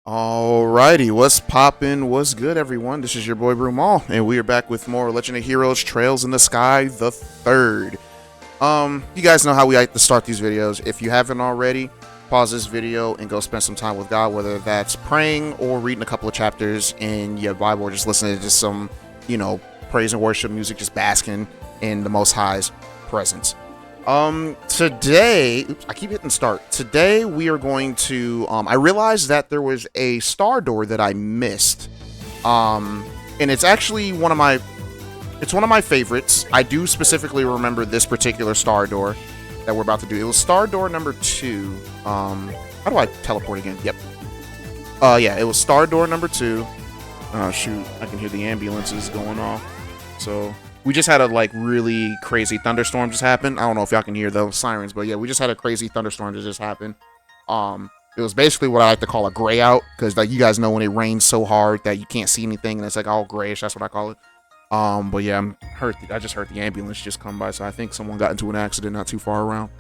Alrighty, what's poppin'? What's good, everyone? This is your boy Brumal, and we are back with more Legend of Heroes Trails in the Sky, the third. You guys know how we like to start these videos. If you haven't already, pause this video and go spend some time with God, whether that's praying or reading a couple of chapters in your Bible, or just listening to just some, praise and worship music, just basking in the Most High's presence. Today, I keep hitting start. Today we are going to, I realized that there was a star door that I missed. And it's actually one of my favorites. I do specifically remember this particular star door that we're about to do. It was star door number 2. How do I teleport again? Yep. Yeah, it was star door number 2. Oh, shoot. I can hear the ambulances going off. So we just had a really crazy thunderstorm just happen. I don't know if y'all can hear those sirens, but yeah, we just had a crazy thunderstorm that just happened. It was basically what I like to call a gray out, because you guys know when it rains so hard that you can't see anything and it's all grayish. That's what I call it. But yeah, I just heard the ambulance just come by, so I think someone got into an accident not too far around.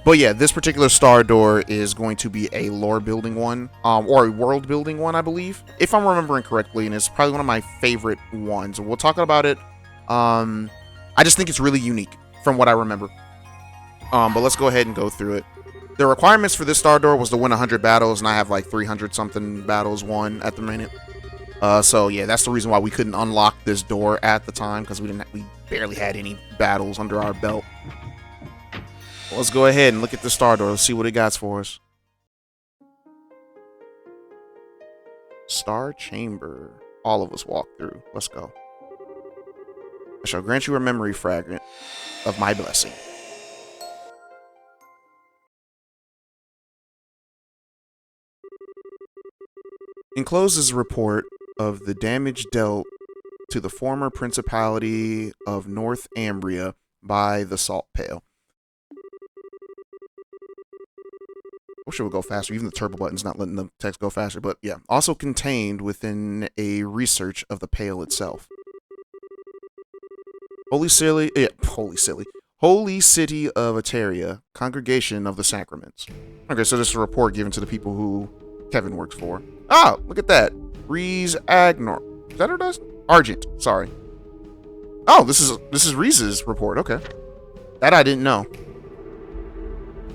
But yeah, this particular star door is going to be a lore building one, or a world building one, I believe, if I'm remembering correctly, and it's probably one of my favorite ones. We'll talk about it. I just think it's really unique from what I remember. But let's go ahead and go through it. The requirements for this star door was to win 100 battles, and I have 300 something battles won at the minute. So yeah, that's the reason why we couldn't unlock this door at the time, because we barely had any battles under our belt. Let's go ahead and look at the star door. Let's see what it got for us. Star chamber. All of us walk through. Let's go. I shall grant you a memory fragment of my blessing. Enclosed is a report of the damage dealt to the former principality of North Ambria by the Salt Pale. Wish it would go faster. Even the turbo button's not letting the text go faster. But yeah, also contained within a research of the Pale itself. Holy City of Ateria, Congregation of the Sacraments. Okay, so this is a report given to the people who Kevin works for. Oh, look at that. Reese Agnor. Is that her does? Argent, sorry. Oh, this is Reese's report. Okay. That I didn't know.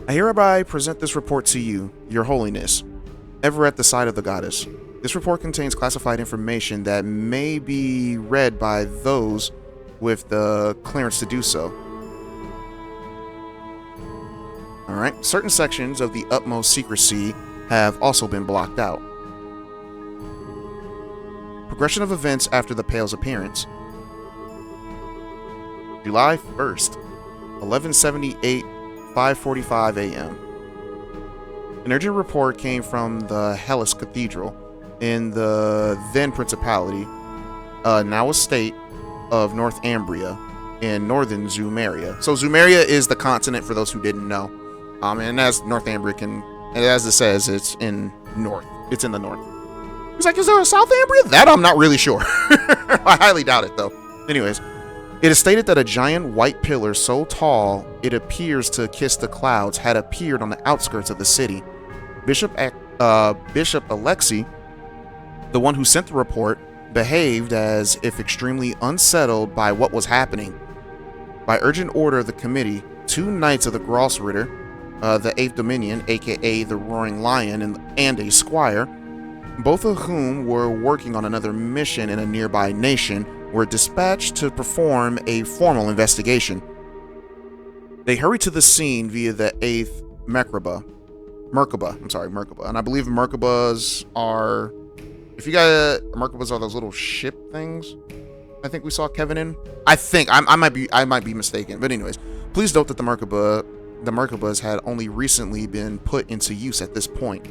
I hereby present this report to you, Your Holiness, ever at the side of the goddess. This report contains classified information that may be read by those with the clearance to do so. Alright, certain sections of the utmost secrecy have also been blocked out. Progression of events after the Pale's appearance. July 1st, 1178, 5:45 a.m. An urgent report came from the Hellas Cathedral in the then Principality, now a state of North Ambria in northern Zumeria. So Zumeria is the continent for those who didn't know. And as North Ambria and as it says, it's in north. It's in the north. He's like, is there a South Ambria? That I'm not really sure. I highly doubt it though. Anyways. It is stated that a giant white pillar so tall it appears to kiss the clouds had appeared on the outskirts of the city. Bishop Alexei, the one who sent the report, behaved as if extremely unsettled by what was happening. By urgent order of the committee, 2 knights of the Grossritter, the 8th Dominion, aka the Roaring Lion, and a squire, both of whom were working on another mission in a nearby nation, were dispatched to perform a formal investigation. They hurried to the scene via the 8th Merkaba. And I believe Merkabas are... Merkabas are those little ship things I think we saw Kevin in. I might be mistaken. But anyways, please note that the Merkabas had only recently been put into use at this point.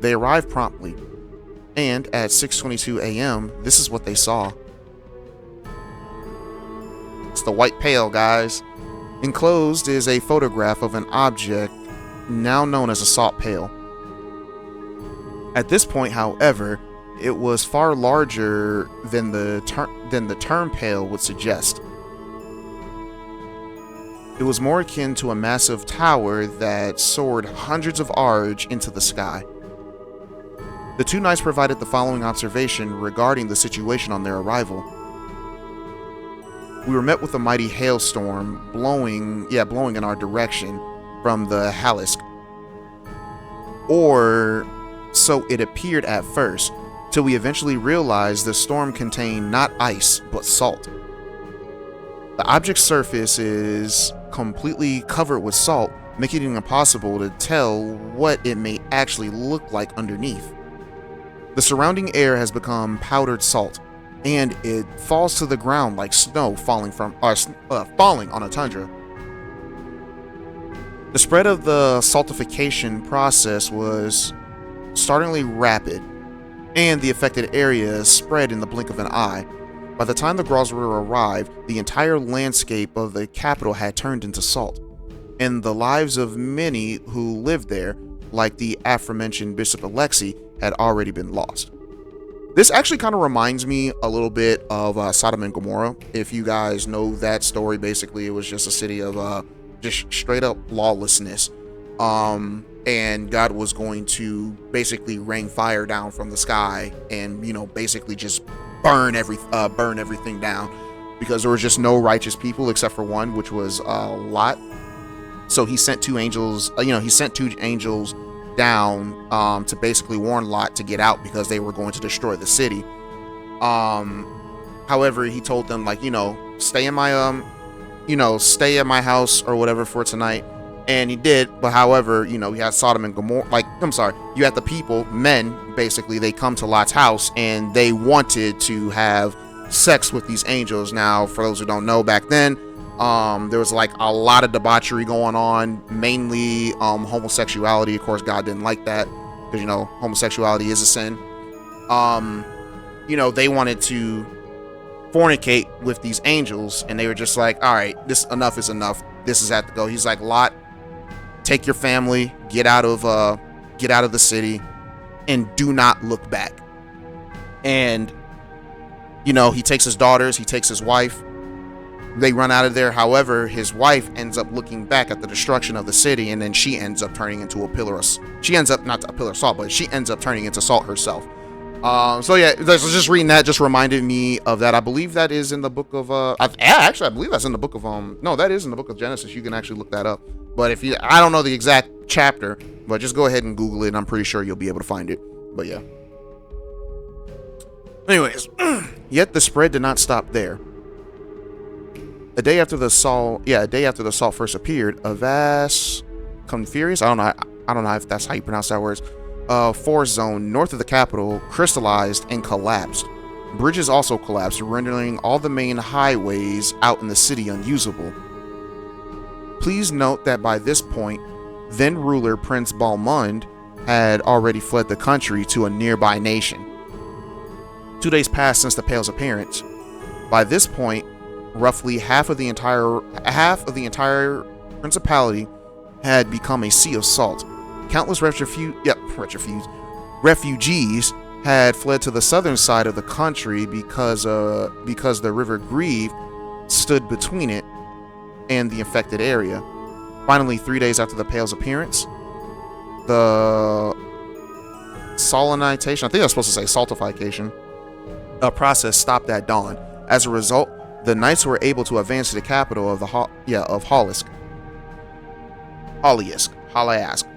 They arrived promptly. And at 6:22 a.m., this is what they saw. It's the White Pale, guys. Enclosed is a photograph of an object now known as a salt pail. At this point, however, it was far larger than the term pale would suggest. It was more akin to a massive tower that soared hundreds of arge into the sky. The two knights provided the following observation regarding the situation on their arrival. We were met with a mighty hailstorm blowing in our direction from the Halisk. Or so it appeared at first, till we eventually realized the storm contained not ice, but salt. The object's surface is completely covered with salt, making it impossible to tell what it may actually look like underneath. The surrounding air has become powdered salt, and it falls to the ground like snow falling on a tundra. The spread of the saltification process was startlingly rapid, and the affected area spread in the blink of an eye. By the time the Grosser arrived, the entire landscape of the capital had turned into salt, and the lives of many who lived there, like the aforementioned Bishop Alexei, had already been lost. This actually kind of reminds me a little bit of Sodom and Gomorrah. If you guys know that story, basically it was just a city of just straight up lawlessness. And God was going to basically rain fire down from the sky and, basically just burn everything down, because there was just no righteous people except for one, which was Lot. So he sent two angels, down to basically warn Lot to get out because they were going to destroy the city. However, he told them, stay in my house or whatever for tonight. And he did, but however, you had Sodom and Gomorrah, you had the people, men, basically, they come to Lot's house and they wanted to have sex with these angels. Now, for those who don't know, back then, there was a lot of debauchery going on, mainly homosexuality. Of course, God didn't like that because, homosexuality is a sin. They wanted to fornicate with these angels, and they were just like, all right, enough is enough. This is at to go. He's like, Lot, take your family, get out of the city, and do not look back. And he takes his daughters, he takes his wife, they run out of there. However, his wife ends up looking back at the destruction of the city, and then she ends up turning into a pillar of salt, but she ends up turning into salt herself. So yeah, just reading that just reminded me of that. I believe that is in the book of I believe that's in the book of no, that is in the book of Genesis. You can actually look that up. But I don't know the exact chapter, but just go ahead and Google it, and I'm pretty sure you'll be able to find it. But yeah. Anyways, yet the spread did not stop there. A day after the salt first appeared, a vast confurious, I don't know if that's how you pronounce that word, forest zone north of the capital crystallized and collapsed. Bridges also collapsed, rendering all the main highways out in the city unusable. Please note that by this point, then ruler Prince Brumal had already fled the country to a nearby nation. 2 days passed since the Pale's appearance. By this point, roughly half of the entire principality had become a sea of salt. Countless refugees had fled to the southern side of the country because the river Grieve stood between it and the affected area. Finally, 3 days after the Pale's appearance, the salinization, I think I was supposed to say saltification, process stopped at dawn. As a result, the knights were able to advance to the capital of Halisk,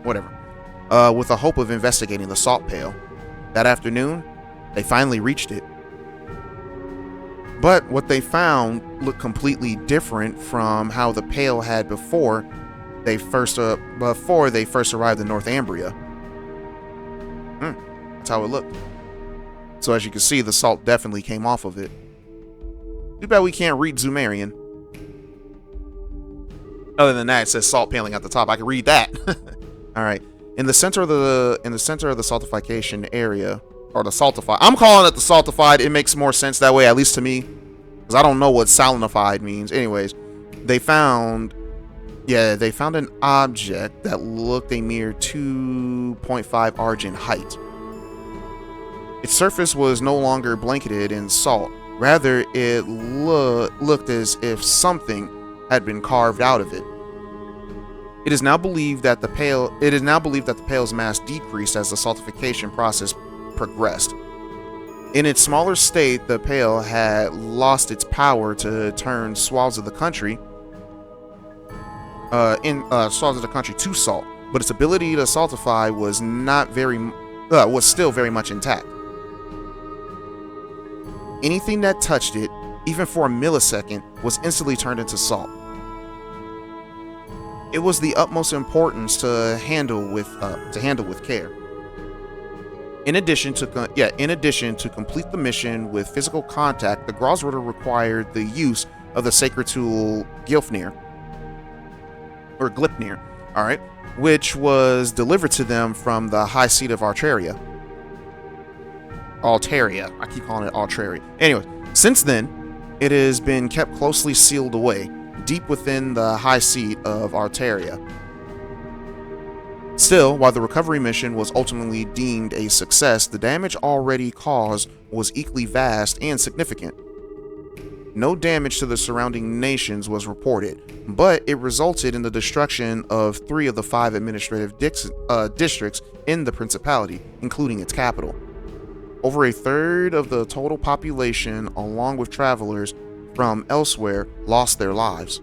whatever, with the hope of investigating the salt pail. That afternoon, they finally reached it. But what they found looked completely different from how the pail had before they first arrived in Northumbria. That's how it looked. So as you can see, the salt definitely came off of it. Too bad we can't read Sumerian. Other than that, it says salt paling at the top. I can read that. All right. In the center of the saltification area, or the saltified, I'm calling it the saltified. It makes more sense that way, at least to me, because I don't know what salinified means. Anyways, they found an object that looked a mere 2.5 argent height. Its surface was no longer blanketed in salt. Rather, it looked as if something had been carved out of it. It is now believed that the pail's mass decreased as the saltification process progressed. In its smaller state, the Pale had lost its power to turn swaths of the country to salt, but its ability to saltify was still very much intact. Anything that touched it, even for a millisecond, was instantly turned into salt. It was the utmost importance to handle with care. In addition to complete the mission with physical contact, the Grosrotor required the use of the sacred tool Gilfnir, all right, which was delivered to them from the high seat of Altaria. I keep calling it Altaria. Anyway, since then, it has been kept closely sealed away, deep within the high seat of Altaria. Still, while the recovery mission was ultimately deemed a success, the damage already caused was equally vast and significant. No damage to the surrounding nations was reported, but it resulted in the destruction of 3 of the 5 administrative districts in the Principality, including its capital. Over a third of the total population, along with travelers from elsewhere, lost their lives.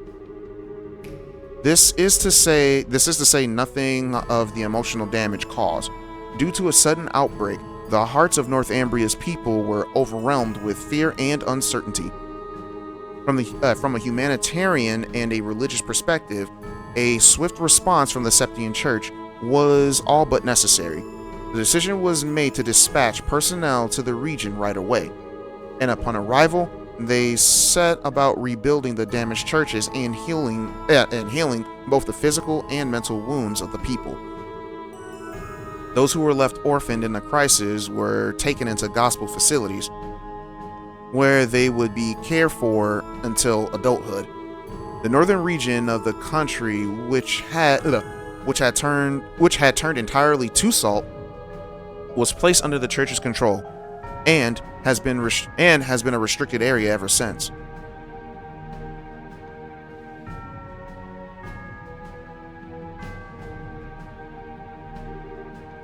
This is to say nothing of the emotional damage caused. Due to a sudden outbreak, the hearts of Northumbria's people were overwhelmed with fear and uncertainty. From a humanitarian and a religious perspective, a swift response from the Septian Church was all but necessary. The decision was made to dispatch personnel to the region right away, and upon arrival, they set about rebuilding the damaged churches and healing both the physical and mental wounds of the people. Those who were left orphaned in the crisis were taken into gospel facilities, where they would be cared for until adulthood. The northern region of the country, which had turned entirely to salt, was placed under the church's control, and has been a restricted area ever since.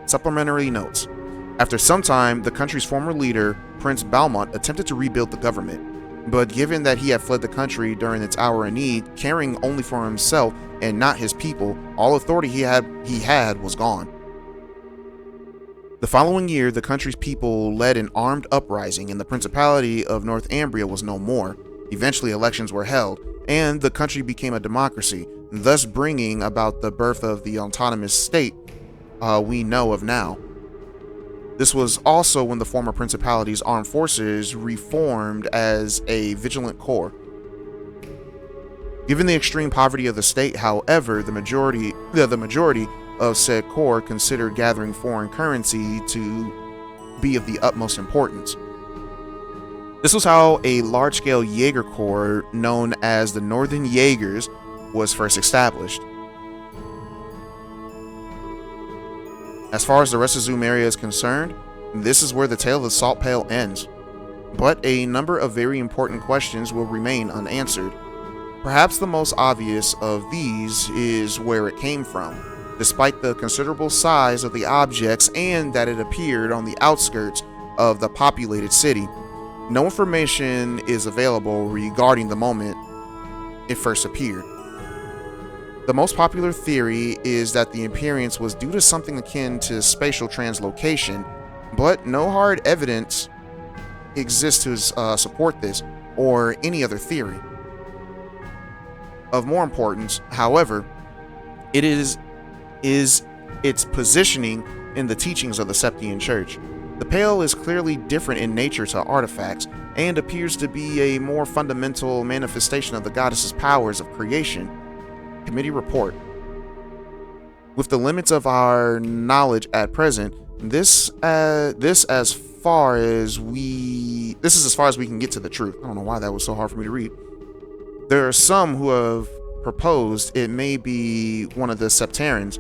Supplementary notes. After some time, the country's former leader, Prince Brumal, attempted to rebuild the government, but given that he had fled the country during its hour of need, caring only for himself and not his people, all authority he had was gone. The following year, the country's people led an armed uprising, and the Principality of Northumbria was no more. Eventually, elections were held, and the country became a democracy, thus bringing about the birth of the autonomous state we know of now. This was also when the former Principality's armed forces reformed as a vigilant corps. Given the extreme poverty of the state, however, the majority of said corps considered gathering foreign currency to be of the utmost importance. This was how a large-scale Jaeger corps known as the Northern Jaegers was first established. As far as the rest of Zumeria is concerned, this is where the tale of the Salt Pale ends. But a number of very important questions will remain unanswered. Perhaps the most obvious of these is where it came from. Despite the considerable size of the objects and that it appeared on the outskirts of the populated city, no information is available regarding the moment it first appeared. The most popular theory is that the appearance was due to something akin to spatial translocation, but no hard evidence exists to support this or any other theory. Of more importance, however, it is its positioning in the teachings of the Septian Church. The Pale is clearly different in nature to artifacts and appears to be a more fundamental manifestation of the goddess's powers of creation. Committee report. With the limits of our knowledge at present, this is as far as we can get to the truth. I don't know why that was so hard for me to read. There are some who have proposed it may be one of the Septarans,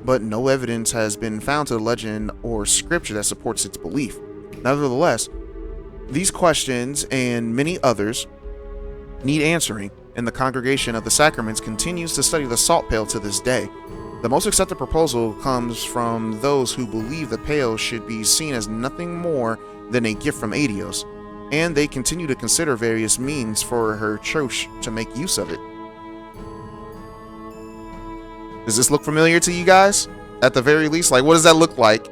but no evidence has been found to the legend or scripture that supports its belief. Nevertheless, these questions and many others need answering, and the Congregation of the Sacraments continues to study the Salt Pale to this day. The most accepted proposal comes from those who believe the Pale should be seen as nothing more than a gift from Adios, and they continue to consider various means for her church to make use of it. Does this look familiar to you guys? At the very least, like, what does that look like?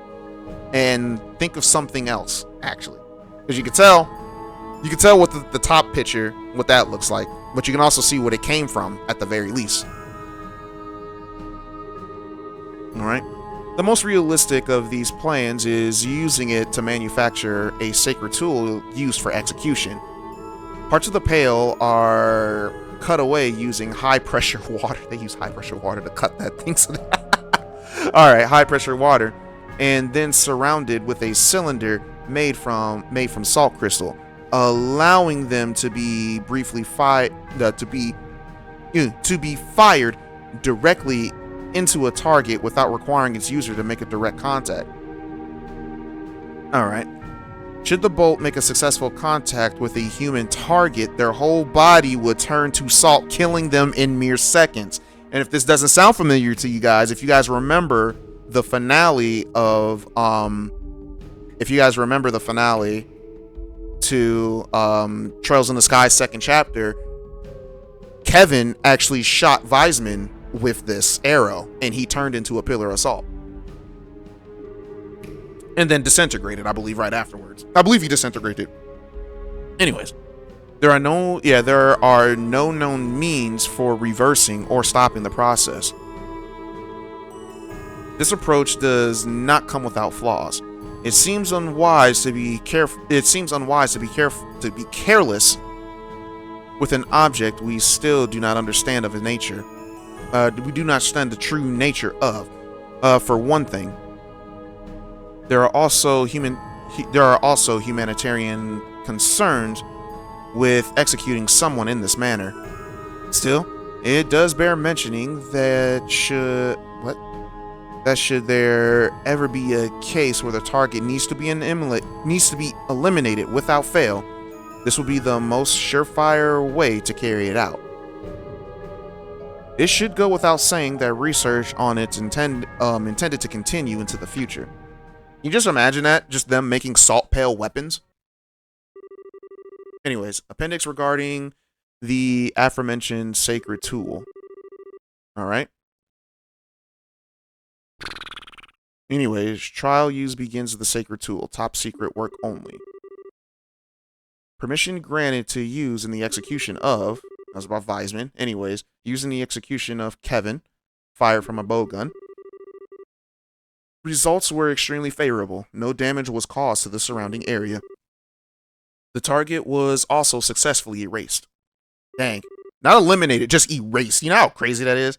And think of something else, actually. Because you can tell with the top picture what that looks like, but you can also see what it came from at the very least. Alright. The most realistic of these plans is using it to manufacture a sacred tool used for execution. Parts of the Pale are cut away using high pressure water. They use high pressure water to cut that thing. Alright, high pressure water. And then surrounded with a cylinder made from salt crystal, allowing them to be briefly fired directly into a target without requiring its user to make a direct contact. Alright. Should the bolt make a successful contact with a human target, their whole body would turn to salt, killing them in mere seconds. And if this doesn't sound familiar to you guys, if you guys remember the finale of to Trails in the Sky second chapter, Kevin actually shot Weisman with this arrow, and he turned into a pillar of salt. And then disintegrated, I believe, right afterwards. I believe he disintegrated. Anyways, there are no known means for reversing or stopping the process. This approach does not come without flaws. It seems unwise to be careless with an object we still do not understand of its nature. We do not understand the true nature of. For one thing, there are also humanitarian concerns with executing someone in this manner. Still, it does bear mentioning that should there ever be a case where the target needs to be eliminated without fail, this will be the most surefire way to carry it out. It should go without saying that research on it's intended to continue into the future. You just imagine that, just them making salt pale weapons. Anyways, appendix regarding the aforementioned sacred tool. Alright. Anyways, trial use begins with the sacred tool. Top secret work only. Permission granted to use in the execution of, that was about Weisman. Anyways, using the execution of Kevin, fired from a bowgun. Results were extremely favorable. No damage was caused to the surrounding area. The target was also successfully erased. Dang. Not eliminated, just erased. You know how crazy that is?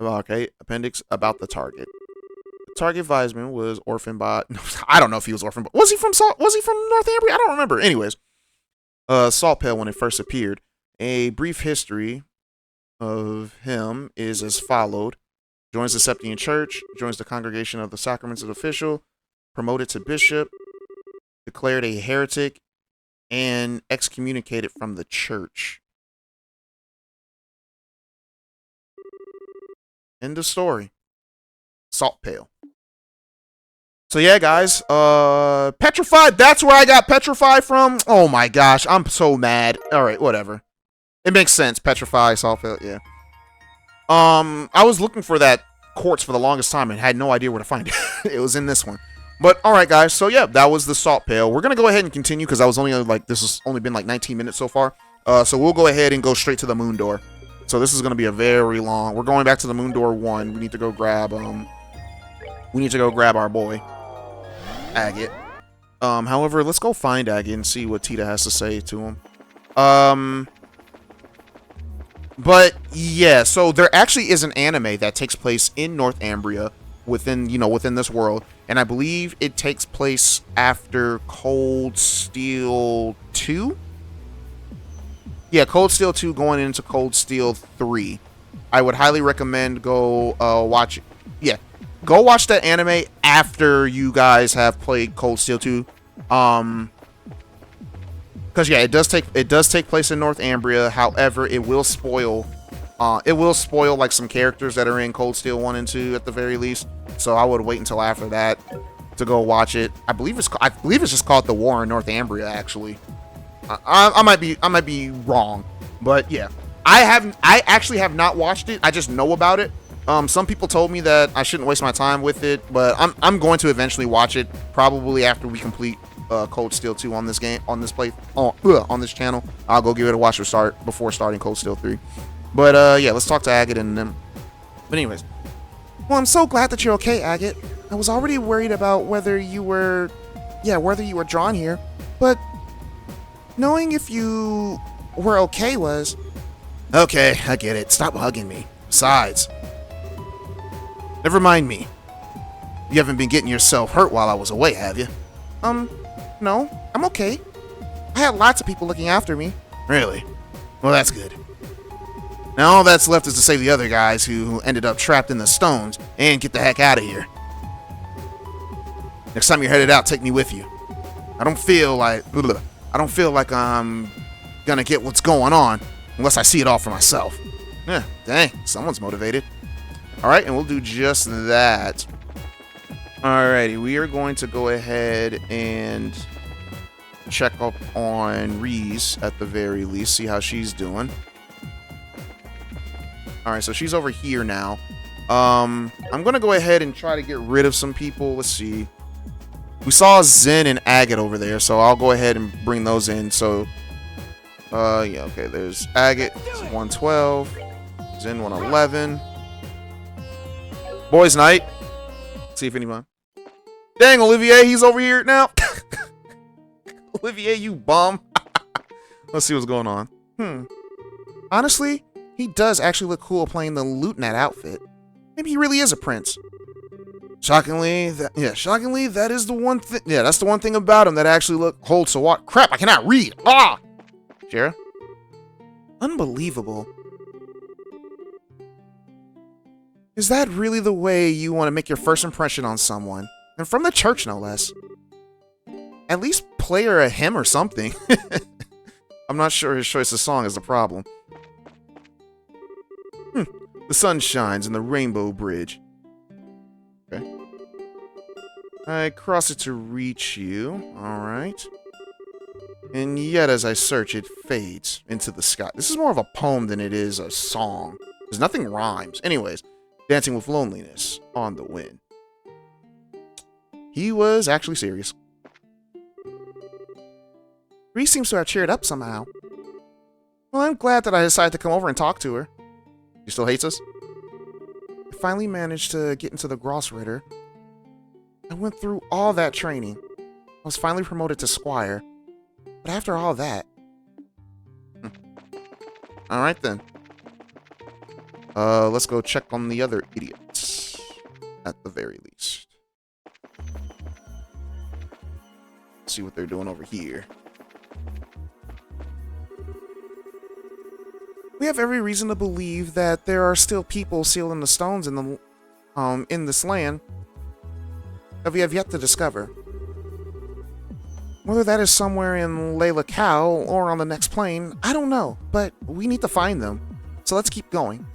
Okay, appendix about the target. The target Weisman was orphaned by... I don't know if he was orphaned, but was he from Northumbria? I don't remember. Anyways, Salt Pale when it first appeared. A brief history of him is as followed. Joins the Septian Church, joins the Congregation of the Sacraments of Official, promoted to bishop, declared a heretic, and excommunicated from the church. End of story. Salt Pale. So yeah, guys, Petrified, that's where I got Petrified from. Oh my gosh, I'm so mad. Alright, whatever. It makes sense. Petrified, Salt Pale, yeah. I was looking for that quartz for the longest time and had no idea where to find it. It was in this one. But alright guys, so yeah, that was the Salt Pale. We're gonna go ahead and continue because I was only like, this has only been like 19 minutes so far. So we'll go ahead and go straight to the moon door. So this is gonna be a very long, we're going back to the moon door 1. We need to go grab our boy Agate. However, let's go find Agate and see what Tita has to say to him. But yeah, so there actually is an anime that takes place in Northumbria within this world, and I believe it takes place after Cold Steel 2. Yeah, Cold Steel 2 going into Cold Steel 3. I would highly recommend go watch it. Yeah, go watch that anime after you guys have played Cold Steel 2. Because yeah, it does take place in Northumbria. However, it will spoil It will spoil like some characters that are in Cold Steel 1 and 2 at the very least. So I would wait until after that to go watch it. I believe it's just called The War in Northumbria, actually. I might be wrong, but yeah. I actually have not watched it. I just know about it. Some people told me that I shouldn't waste my time with it, but I'm going to eventually watch it, probably after we complete Cold Steel 2 on this channel. I'll go give it a watch before starting Cold Steel 3. But yeah, let's talk to Agate and them. But anyways, well, I'm so glad that you're okay, Agate. I was already worried about whether you were drawn here, but knowing if you were okay was... Okay, I get it. Stop hugging me. Besides, never mind me. You haven't been getting yourself hurt while I was away, have you? No, I'm okay. I had lots of people looking after me. Really? Well, that's good. Now all that's left is to save the other guys who ended up trapped in the stones and get the heck out of here. Next time you're headed out, take me with you. I don't feel like I'm gonna get what's going on unless I see it all for myself. Yeah, dang, someone's motivated. Alright, and we'll do just that. Alrighty, we are going to go ahead and check up on Reese at the very least, see how she's doing. Alright, so she's over here now. I'm gonna go ahead and try to get rid of some people. Let's see. We saw Zen and Agate over there, so I'll go ahead and bring those in. So, yeah, okay, there's Agate, 112, Zen, 111. Boys' night. Let's see if anyone... Dang, Olivier, he's over here now. Olivier, you bum. Let's see what's going on. Honestly, he does actually look cool playing the lute in that outfit. Maybe he really is a prince. Shockingly, that is the one thing. Yeah, that's the one thing about him that actually holds so what? Crap, I cannot read. Ah! Shara? Unbelievable. Is that really the way you want to make your first impression on someone? And from the church, no less. At least play her a hymn or something. I'm not sure his choice of song is the problem. The sun shines in the rainbow bridge. Okay. I cross it to reach you. Alright. And yet as I search, it fades into the sky. This is more of a poem than it is a song. Because nothing rhymes. Anyways, dancing with loneliness on the wind. He was actually serious. Reese seems to have cheered up somehow. Well, I'm glad that I decided to come over and talk to her. She still hates us? I finally managed to get into the Grossritter. I went through all that training. I was finally promoted to Squire. But after all that... Alright then. Let's go check on the other idiots. At the very least. See what they're doing over here. We have every reason to believe that there are still people sealed in the stones in this land that we have yet to discover. Whether that is somewhere in Layla Cow or on the next plane, I don't know, but we need to find them. So let's keep going.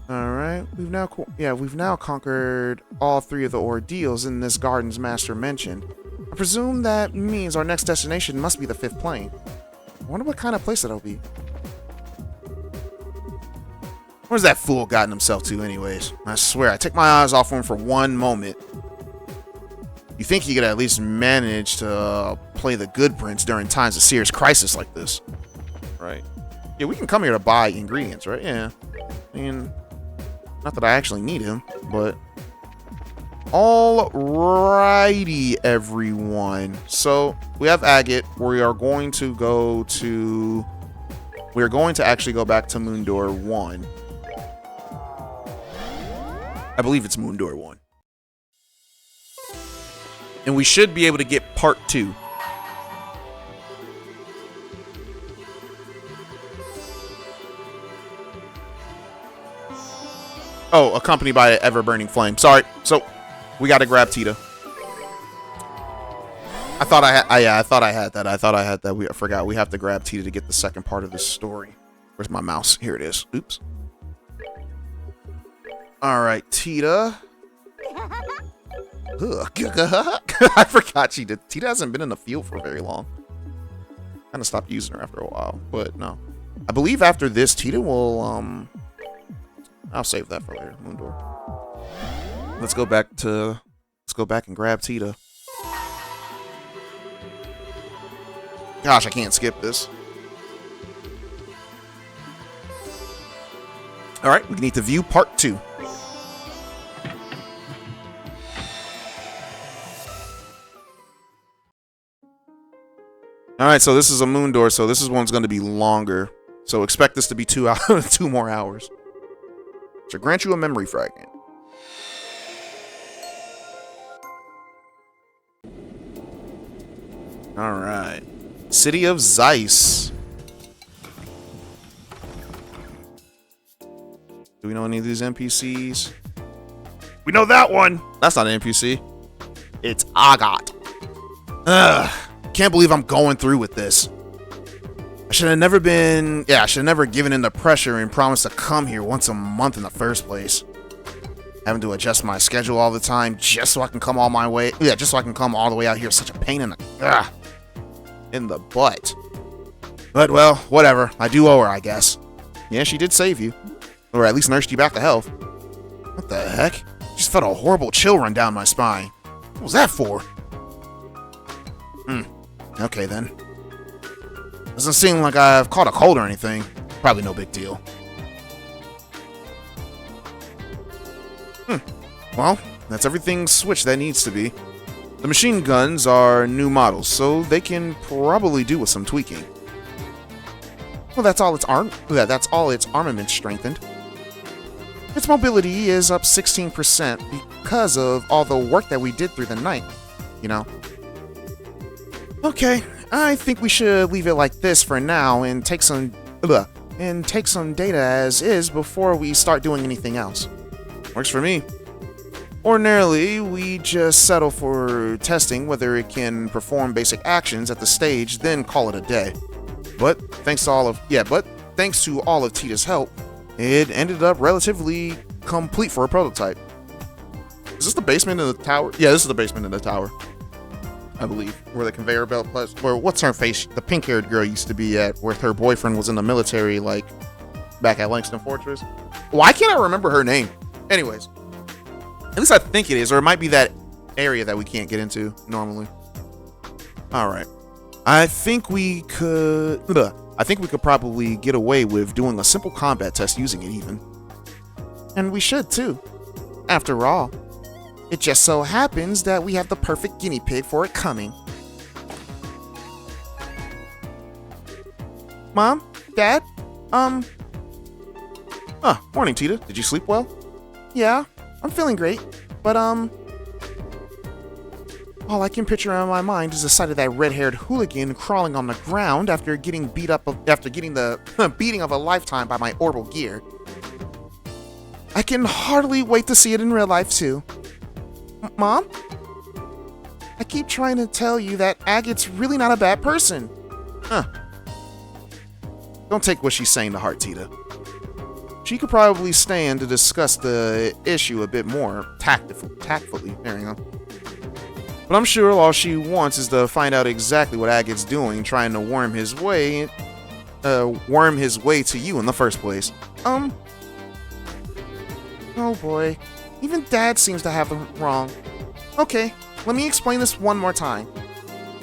Alright, we've now conquered all 3 of the ordeals in this garden's master mentioned. I presume that means our next destination must be the 5th plane. I wonder what kind of place that'll be. Where's that fool gotten himself to anyways? I swear, I take my eyes off him for one moment. You think he could at least manage to play the good prince during times of serious crisis like this. Right. Yeah, we can come here to buy ingredients, right? Yeah. I mean, not that I actually need him, but... Alrighty, everyone. So, we have Agate. We are going to actually go back to Moondor 1. I believe it's Moondor 1. And we should be able to get part 2. Oh, accompanied by an ever-burning flame. Sorry. So, we got to grab Tita. I thought I had that. I forgot. We have to grab Tita to get the second part of this story. Where's my mouse? Here it is. Oops. All right, Tita. I forgot she did. Tita hasn't been in the field for very long. Kind of stopped using her after a while, but no. I believe after this, Tita will, I'll save that for later. Moondor. Let's go back and grab Tita. Gosh, I can't skip this. All right, we need to view part 2. All right, so this is a Moondor, so this one's going to be longer. So expect this to be 2 more hours. To grant you a memory fragment. All right. City of Zeiss. Do we know any of these NPCs? We know that one! That's not an NPC. It's Agat. Ugh. Can't believe I'm going through with this. I should have never given in to pressure and promised to come here once a month in the first place. Having to adjust my schedule all the time just so I can come all the way out here is such a pain in the butt. But well, whatever. I do owe her, I guess. Yeah, she did save you. Or at least nursed you back to health. What the heck? Just felt a horrible chill run down my spine. What was that for? Okay then. Doesn't seem like I've caught a cold or anything. Probably no big deal. Well, that's everything switched that needs to be. The machine guns are new models, so they can probably do with some tweaking. Well, that's all its armament strengthened. Its mobility is up 16% because of all the work that we did through the night, you know. Okay, I think we should leave it like this for now and take some data as is before we start doing anything else. Works for me. Ordinarily, we just settle for testing whether it can perform basic actions at the stage, then call it a day. But thanks to all of Tita's help, it ended up relatively complete for a prototype. Is this the basement in the tower? Yeah, this is the basement in the tower, I believe, where the conveyor belt plus, or what's her face, the pink-haired girl used to be at, where her boyfriend was in the military, like, back at Langston Fortress. Why can't I remember her name? Anyways, at least I think it is, or it might be that area that we can't get into normally. Alright. I think we could probably get away with doing a simple combat test using it even. And we should too. After all, it just so happens that we have the perfect guinea pig for it coming. Mom? Dad? Morning, Tita. Did you sleep well? Yeah, I'm feeling great, but all I can picture in my mind is the sight of that red-haired hooligan crawling on the ground after getting the beating of a lifetime by my Orbal gear. I can hardly wait to see it in real life too. Mom? I keep trying to tell you that Agat's really not a bad person. Don't take what she's saying to heart, Tita. She could probably stand to discuss the issue a bit more tactfully. There you go. But I'm sure all she wants is to find out exactly what Agat's doing, trying to worm his way to you in the first place. Oh boy. Even Dad seems to have it wrong. Okay, let me explain this one more time.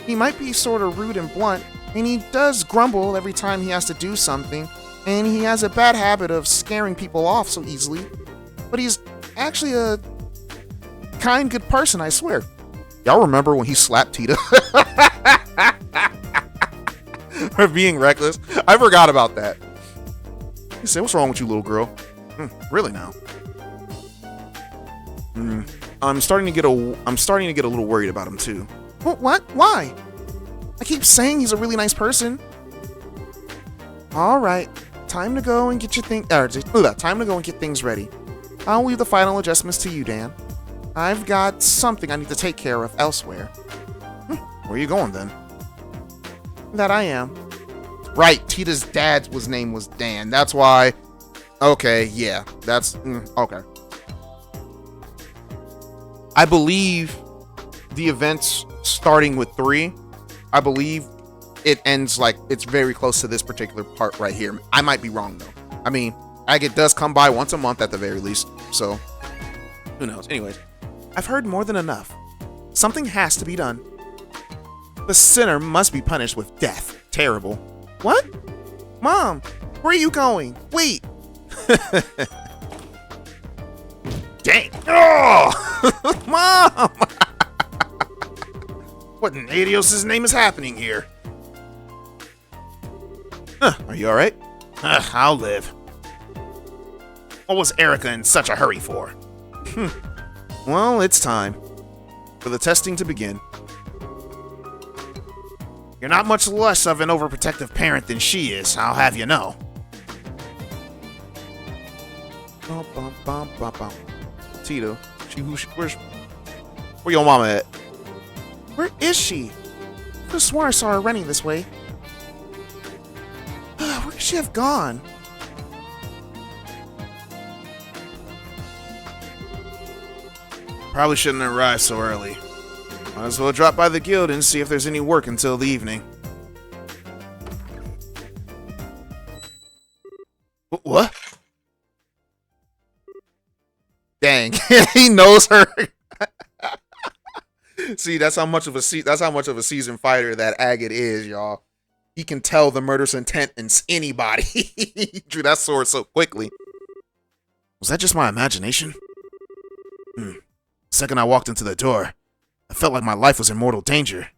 He might be sort of rude and blunt, and he does grumble every time he has to do something, and he has a bad habit of scaring people off so easily. But he's actually a kind, good person, I swear. Y'all remember when he slapped Tita? For being reckless? I forgot about that. He said, "What's wrong with you, little girl?" Really now? I'm starting to get a little worried about him too. What? Why? I keep saying he's a really nice person. All right, time to go and get things ready. I'll leave the final adjustments to you, Dan. I've got something I need to take care of elsewhere. Where are you going then? That I am. Right, Tita's dad's name was Dan. That's why. Okay, yeah. That's okay. I believe the events starting with 3, I believe it ends like it's very close to this particular part right here. I might be wrong though. I mean, Agate does come by once a month at the very least, so who knows. Anyways, I've heard more than enough. Something has to be done. The sinner must be punished with death. Terrible. What? Mom, where are you going? Wait. Dang. Oh! Mom! What in Adios' name is happening here? Are you alright? I'll live. What was Erica in such a hurry for? Well, it's time for the testing to begin. You're not much less of an overprotective parent than she is, I'll have you know. Tito, where your mama at? Where is she? I could swore I saw her running this way. Where could she have gone? Probably shouldn't have arrived so early. Might as well drop by the guild and see if there's any work until the evening. What? Dang, he knows her. See, that's how much of a seasoned fighter that Agate is, y'all. He can tell the murderous intent in anybody. He drew that sword so quickly. Was that just my imagination? The second I walked into the door, I felt like my life was in mortal danger.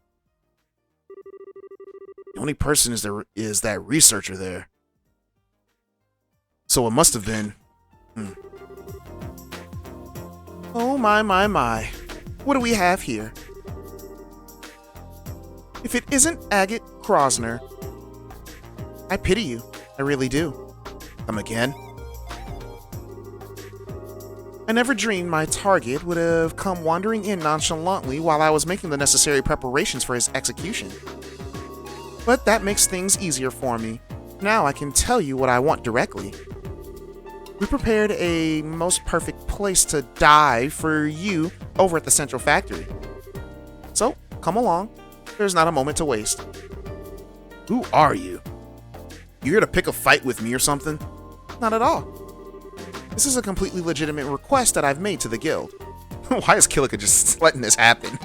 The only person is that researcher there. So it must have been... Oh my. What do we have here? If it isn't Agate Krosner, I pity you. I really do. Come again? I never dreamed my target would have come wandering in nonchalantly while I was making the necessary preparations for his execution. But that makes things easier for me. Now I can tell you what I want directly. We prepared a most perfect place to die for you over at the Central Factory. So, come along. There's not a moment to waste. Who are you? You here to pick a fight with me or something? Not at all. This is a completely legitimate request that I've made to the guild. Why is Kilika just letting this happen?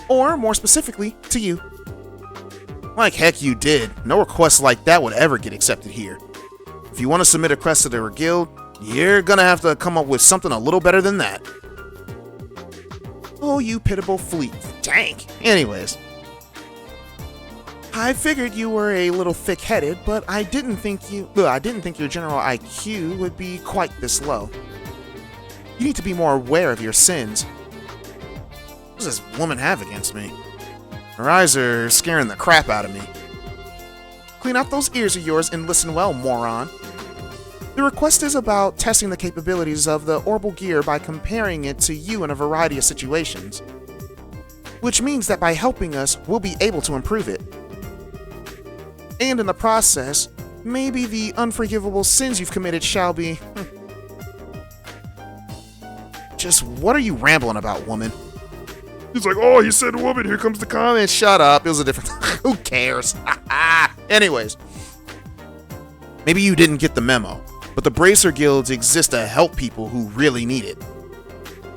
Or, more specifically, to you. Like heck you did. No request like that would ever get accepted here. If you want to submit a request to their guild, you're gonna have to come up with something a little better than that. Oh, you pitiable fleet. Dang. Anyways. I figured you were a little thick-headed, but I didn't think your general IQ would be quite this low. You need to be more aware of your sins. What does this woman have against me? Her eyes are scaring the crap out of me. Clean out those ears of yours and listen well, moron. The request is about testing the capabilities of the Orbal gear by comparing it to you in a variety of situations. Which means that by helping us, we'll be able to improve it. And in the process, maybe the unforgivable sins you've committed shall be... Just what are you rambling about, woman? He's like, oh, he said woman, here comes the comment. Shut up, it was a different... Who cares? Anyways. Maybe you didn't get the memo, but the Bracer Guilds exist to help people who really need it.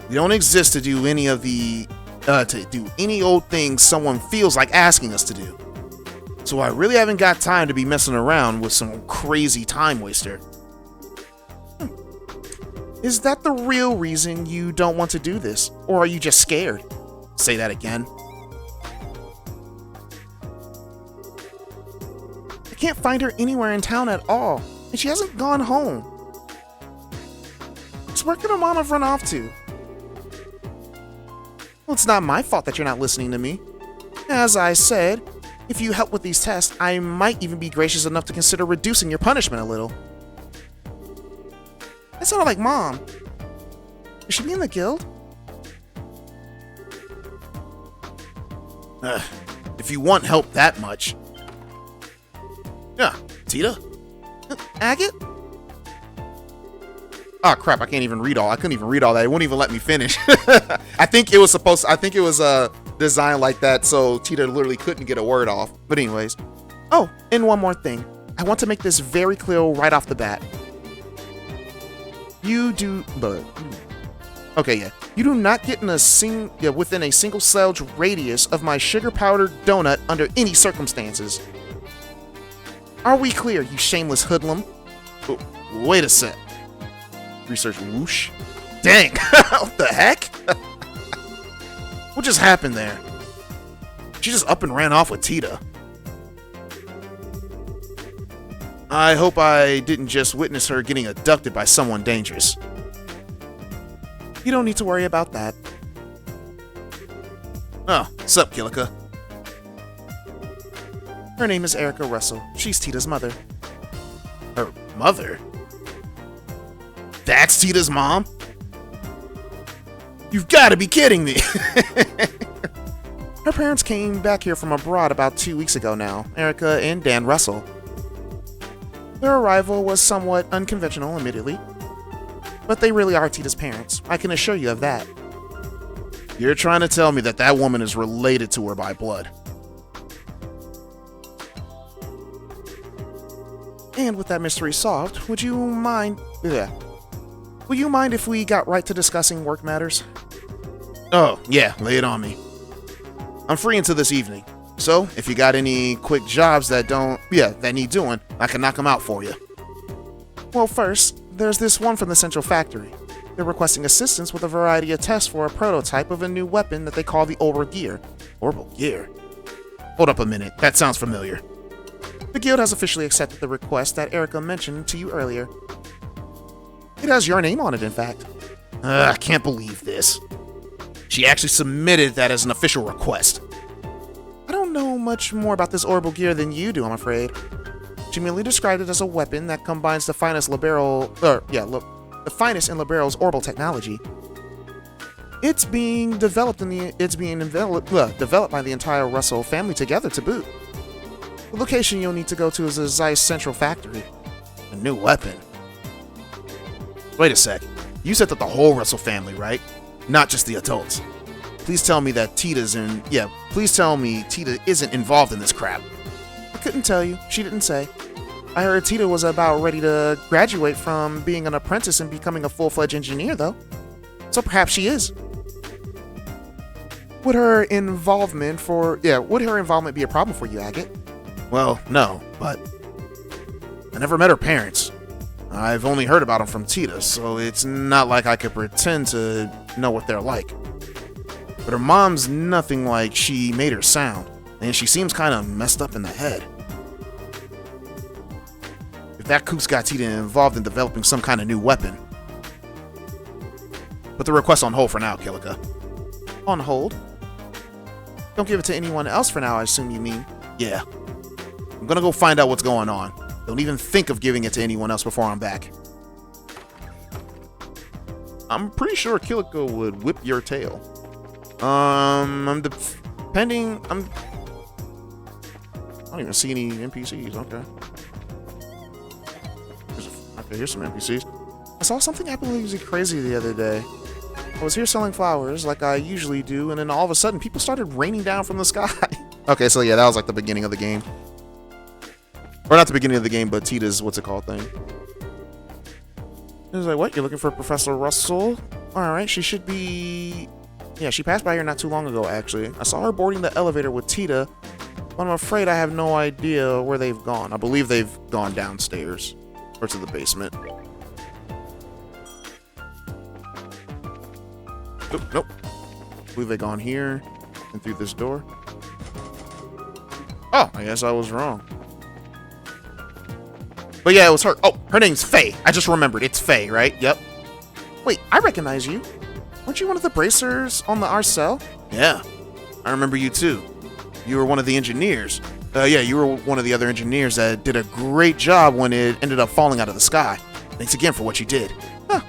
We don't exist to do any of the... to do any old thing someone feels like asking us to do. So I really haven't got time to be messing around with some crazy time waster. Is that the real reason you don't want to do this? Or are you just scared? Say that again. I can't find her anywhere in town at all, and she hasn't gone home. So where could her mom have run off to? Well, it's not my fault that you're not listening to me. As I said, if you help with these tests, I might even be gracious enough to consider reducing your punishment a little. That sounded like Mom. Is she in the guild? If you want help that much. Yeah, Tita? Agate? Oh crap, I can't even read all. I couldn't even read all that. It wouldn't even let me finish. I think it was designed like that so Tita literally couldn't get a word off. But anyways. Oh, and one more thing. I want to make this very clear right off the bat. You do not get in within a single cell's radius of my sugar powdered donut under any circumstances. Are we clear, you shameless hoodlum? Oh, wait a sec. Research whoosh. Dang! What the heck? What just happened there? She just up and ran off with Tita. I hope I didn't just witness her getting abducted by someone dangerous. You don't need to worry about that. Oh, sup, Kilika? Her name is Erica Russell. She's Tita's mother. Her mother? That's Tita's mom? You've got to be kidding me! Her parents came back here from abroad about 2 weeks ago now, Erica and Dan Russell. Their arrival was somewhat unconventional, admittedly, but they really are Tita's parents. I can assure you of that. You're trying to tell me that that woman is related to her by blood. And with that mystery solved, would you mind if we got right to discussing work matters? Oh, yeah, lay it on me. I'm free until this evening, so if you got any quick jobs that need doing, I can knock them out for you. Well, first, there's this one from the Central Factory. They're requesting assistance with a variety of tests for a prototype of a new weapon that they call the Orbal Gear. Orbal Gear? Hold up a minute, that sounds familiar. The guild has officially accepted the request that Erica mentioned to you earlier. It has your name on it, in fact. I can't believe this. She actually submitted that as an official request. I don't know much more about this Orbal Gear than you do, I'm afraid. She merely described it as a weapon that combines the finest in Libero's Orbal technology. It's being developed by the entire Russell family together to boot. The location you'll need to go to is the Zeiss Central Factory. A new weapon. Wait a sec. You said that the whole Russell family, right? Not just the adults. Please tell me that Tita isn't involved in this crap. I couldn't tell you. She didn't say. I heard Tita was about ready to graduate from being an apprentice and becoming a full-fledged engineer, though. So perhaps she is. Would her involvement be a problem for you, Agate? Well, no, but I never met her parents. I've only heard about them from Tita, so it's not like I could pretend to know what they're like. But her mom's nothing like she made her sound, and she seems kind of messed up in the head. If that kook's got Tita involved in developing some kind of new weapon. Put the request on hold for now, Kilika. On hold? Don't give it to anyone else for now, I assume you mean? Yeah. I'm gonna go find out what's going on. Don't even think of giving it to anyone else before I'm back. I'm pretty sure Kilika would whip your tail. I don't even see any NPCs. Okay. Here's some NPCs. I saw something absolutely crazy the other day. I was here selling flowers like I usually do, and then all of a sudden people started raining down from the sky. Okay, so yeah, that was like the beginning of the game. Or not the beginning of the game, but Tita's what's it called thing. It was like, what? You're looking for Professor Russell? Alright, she should be... Yeah, she passed by here not too long ago, actually. I saw her boarding the elevator with Tita, but I'm afraid I have no idea where they've gone. I believe they've gone downstairs. Or to the basement. Nope. I believe they've gone here and through this door. Oh, I guess I was wrong. But yeah, it was her. Oh, her name's Faye. I just remembered. It's Faye, right? Yep. Wait, I recognize you. Weren't you one of the bracers on the Arcel? Yeah. I remember you too. You were one of the engineers. Yeah, you were one of the other engineers that did a great job when it ended up falling out of the sky. Thanks again for what you did. Huh.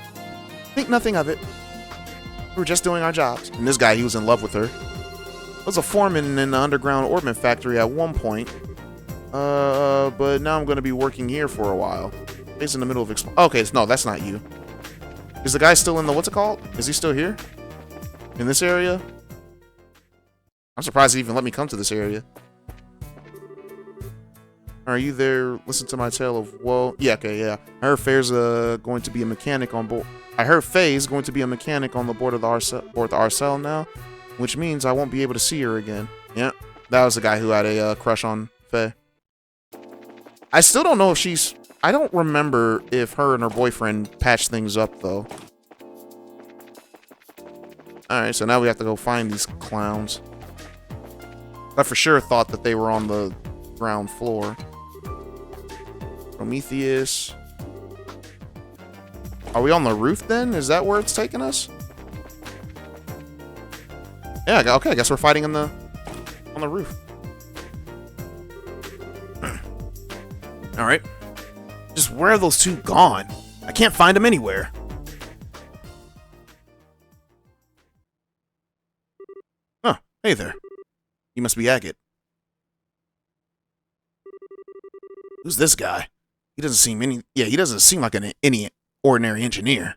Think nothing of it. We were just doing our jobs. And this guy, he was in love with her. Was a foreman in the underground ornament factory at one point. But now I'm gonna be working here for a while. He's in the middle of okay, no, that's not you. Is the guy still in the, what's it called? Is he still here? In this area? I'm surprised he even let me come to this area. Are you there? Listen to my tale of woe. Yeah, okay, yeah. I heard Faye's going to be a mechanic on board. I heard Faye's going to be a mechanic on the board of the Arcel now, which means I won't be able to see her again. Yeah, that was the guy who had a crush on Faye. I still don't know if she's... I don't remember if her and her boyfriend patched things up, though. Alright, so now we have to go find these clowns. I for sure thought that they were on the ground floor. Prometheus. Are we on the roof then? Is that where it's taking us? Yeah, okay, I guess we're fighting on the roof. Alright. Just where are those two gone? I can't find them anywhere. Huh, hey there. You must be Agate. Who's this guy? He doesn't seem he doesn't seem like any ordinary engineer.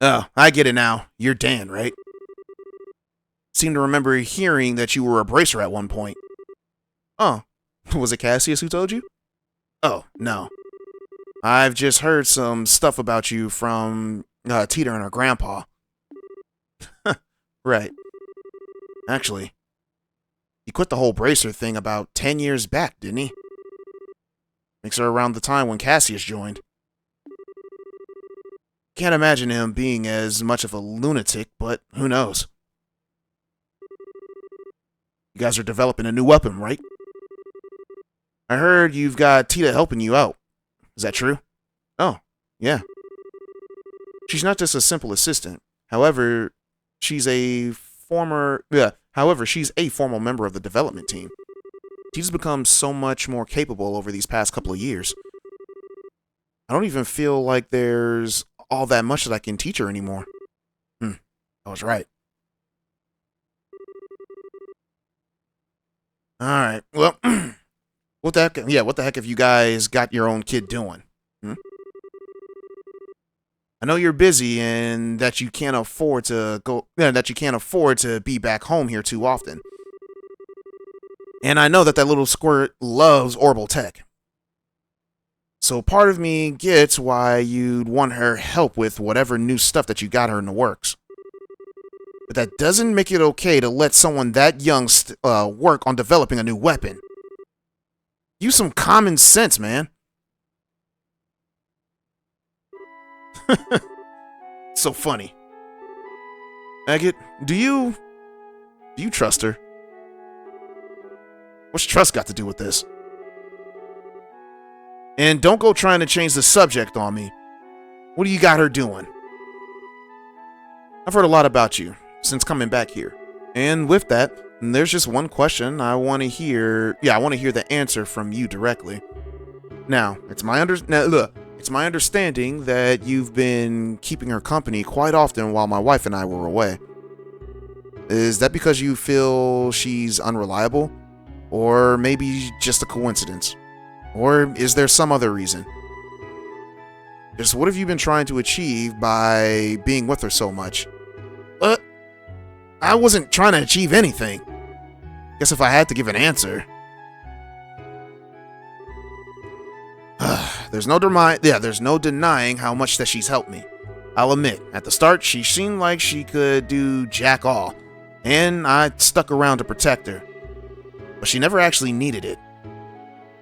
Oh, I get it now. You're Dan, right? Seem to remember hearing that you were a bracer at one point. Oh, was it Cassius who told you? Oh, no. I've just heard some stuff about you from Tita and her grandpa. Right. Actually, he quit the whole bracer thing about 10 years back, didn't he? Makes her around the time when Cassius joined. Can't imagine him being as much of a lunatic, but who knows? You guys are developing a new weapon, right? I heard you've got Tita helping you out. Is that true? Oh, yeah. She's not just a simple assistant. However, she's a formal member of the development team. Tita's become so much more capable over these past couple of years. I don't even feel like there's all that much that I can teach her anymore. I was right. Alright, well, what the heck have you guys got your own kid doing? I know you're busy and that you can't afford to be back home here too often. And I know that little squirt loves Orbal tech. So part of me gets why you'd want her help with whatever new stuff that you got her in the works. But that doesn't make it okay to let someone that young work on developing a new weapon. Use some common sense, man. So funny. Agate, do you trust her? What's trust got to do with this? And don't go trying to change the subject on me. What do you got her doing? I've heard a lot about you since coming back here. And with that, there's just one question I want to hear. Yeah, I want to hear the answer from you directly. Now, it's my understanding that you've been keeping her company quite often while my wife and I were away. Is that because you feel she's unreliable? Or maybe just a coincidence? Or is there some other reason? Just what have you been trying to achieve by being with her so much? I wasn't trying to achieve anything. Guess if I had to give an answer... there's no denying how much that she's helped me. I'll admit, at the start, she seemed like she could do jack all, and I stuck around to protect her. But she never actually needed it.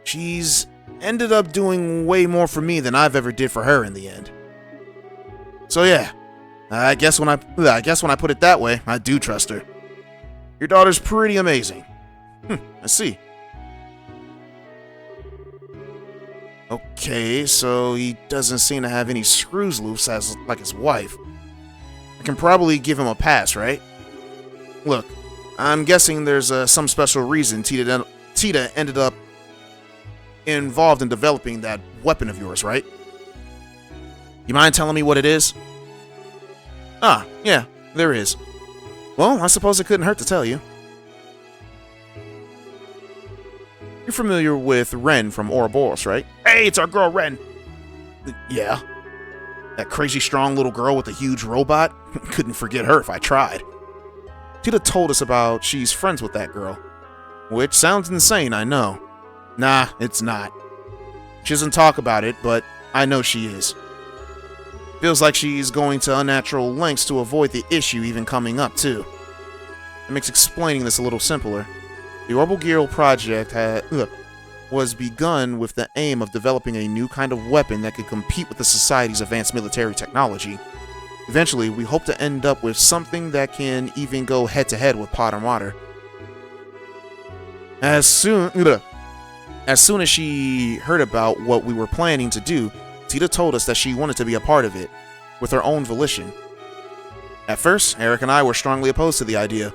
She's ended up doing way more for me than I've ever did for her in the end. So yeah, I guess when I put it that way, I do trust her. Your daughter's pretty amazing. I see. Okay, so he doesn't seem to have any screws loose like his wife. I can probably give him a pass, right? Look, I'm guessing there's some special reason Tita ended up involved in developing that weapon of yours, right? You mind telling me what it is? Ah, yeah, there is. Well, I suppose it couldn't hurt to tell you. You're familiar with Ren from Orbal, right? Hey, it's our girl Ren. Yeah. That crazy strong little girl with the huge robot? Couldn't forget her if I tried. Tita told us about she's friends with that girl. Which sounds insane, I know. Nah, it's not. She doesn't talk about it, but I know she is. Feels like she's going to unnatural lengths to avoid the issue even coming up, too. It makes explaining this a little simpler. The Orbal project was begun with the aim of developing a new kind of weapon that could compete with the society's advanced military technology. Eventually, we hope to end up with something that can even go head-to-head with pot and water. As soon as she heard about what we were planning to do, Tita told us that she wanted to be a part of it, with her own volition. At first, Eric and I were strongly opposed to the idea.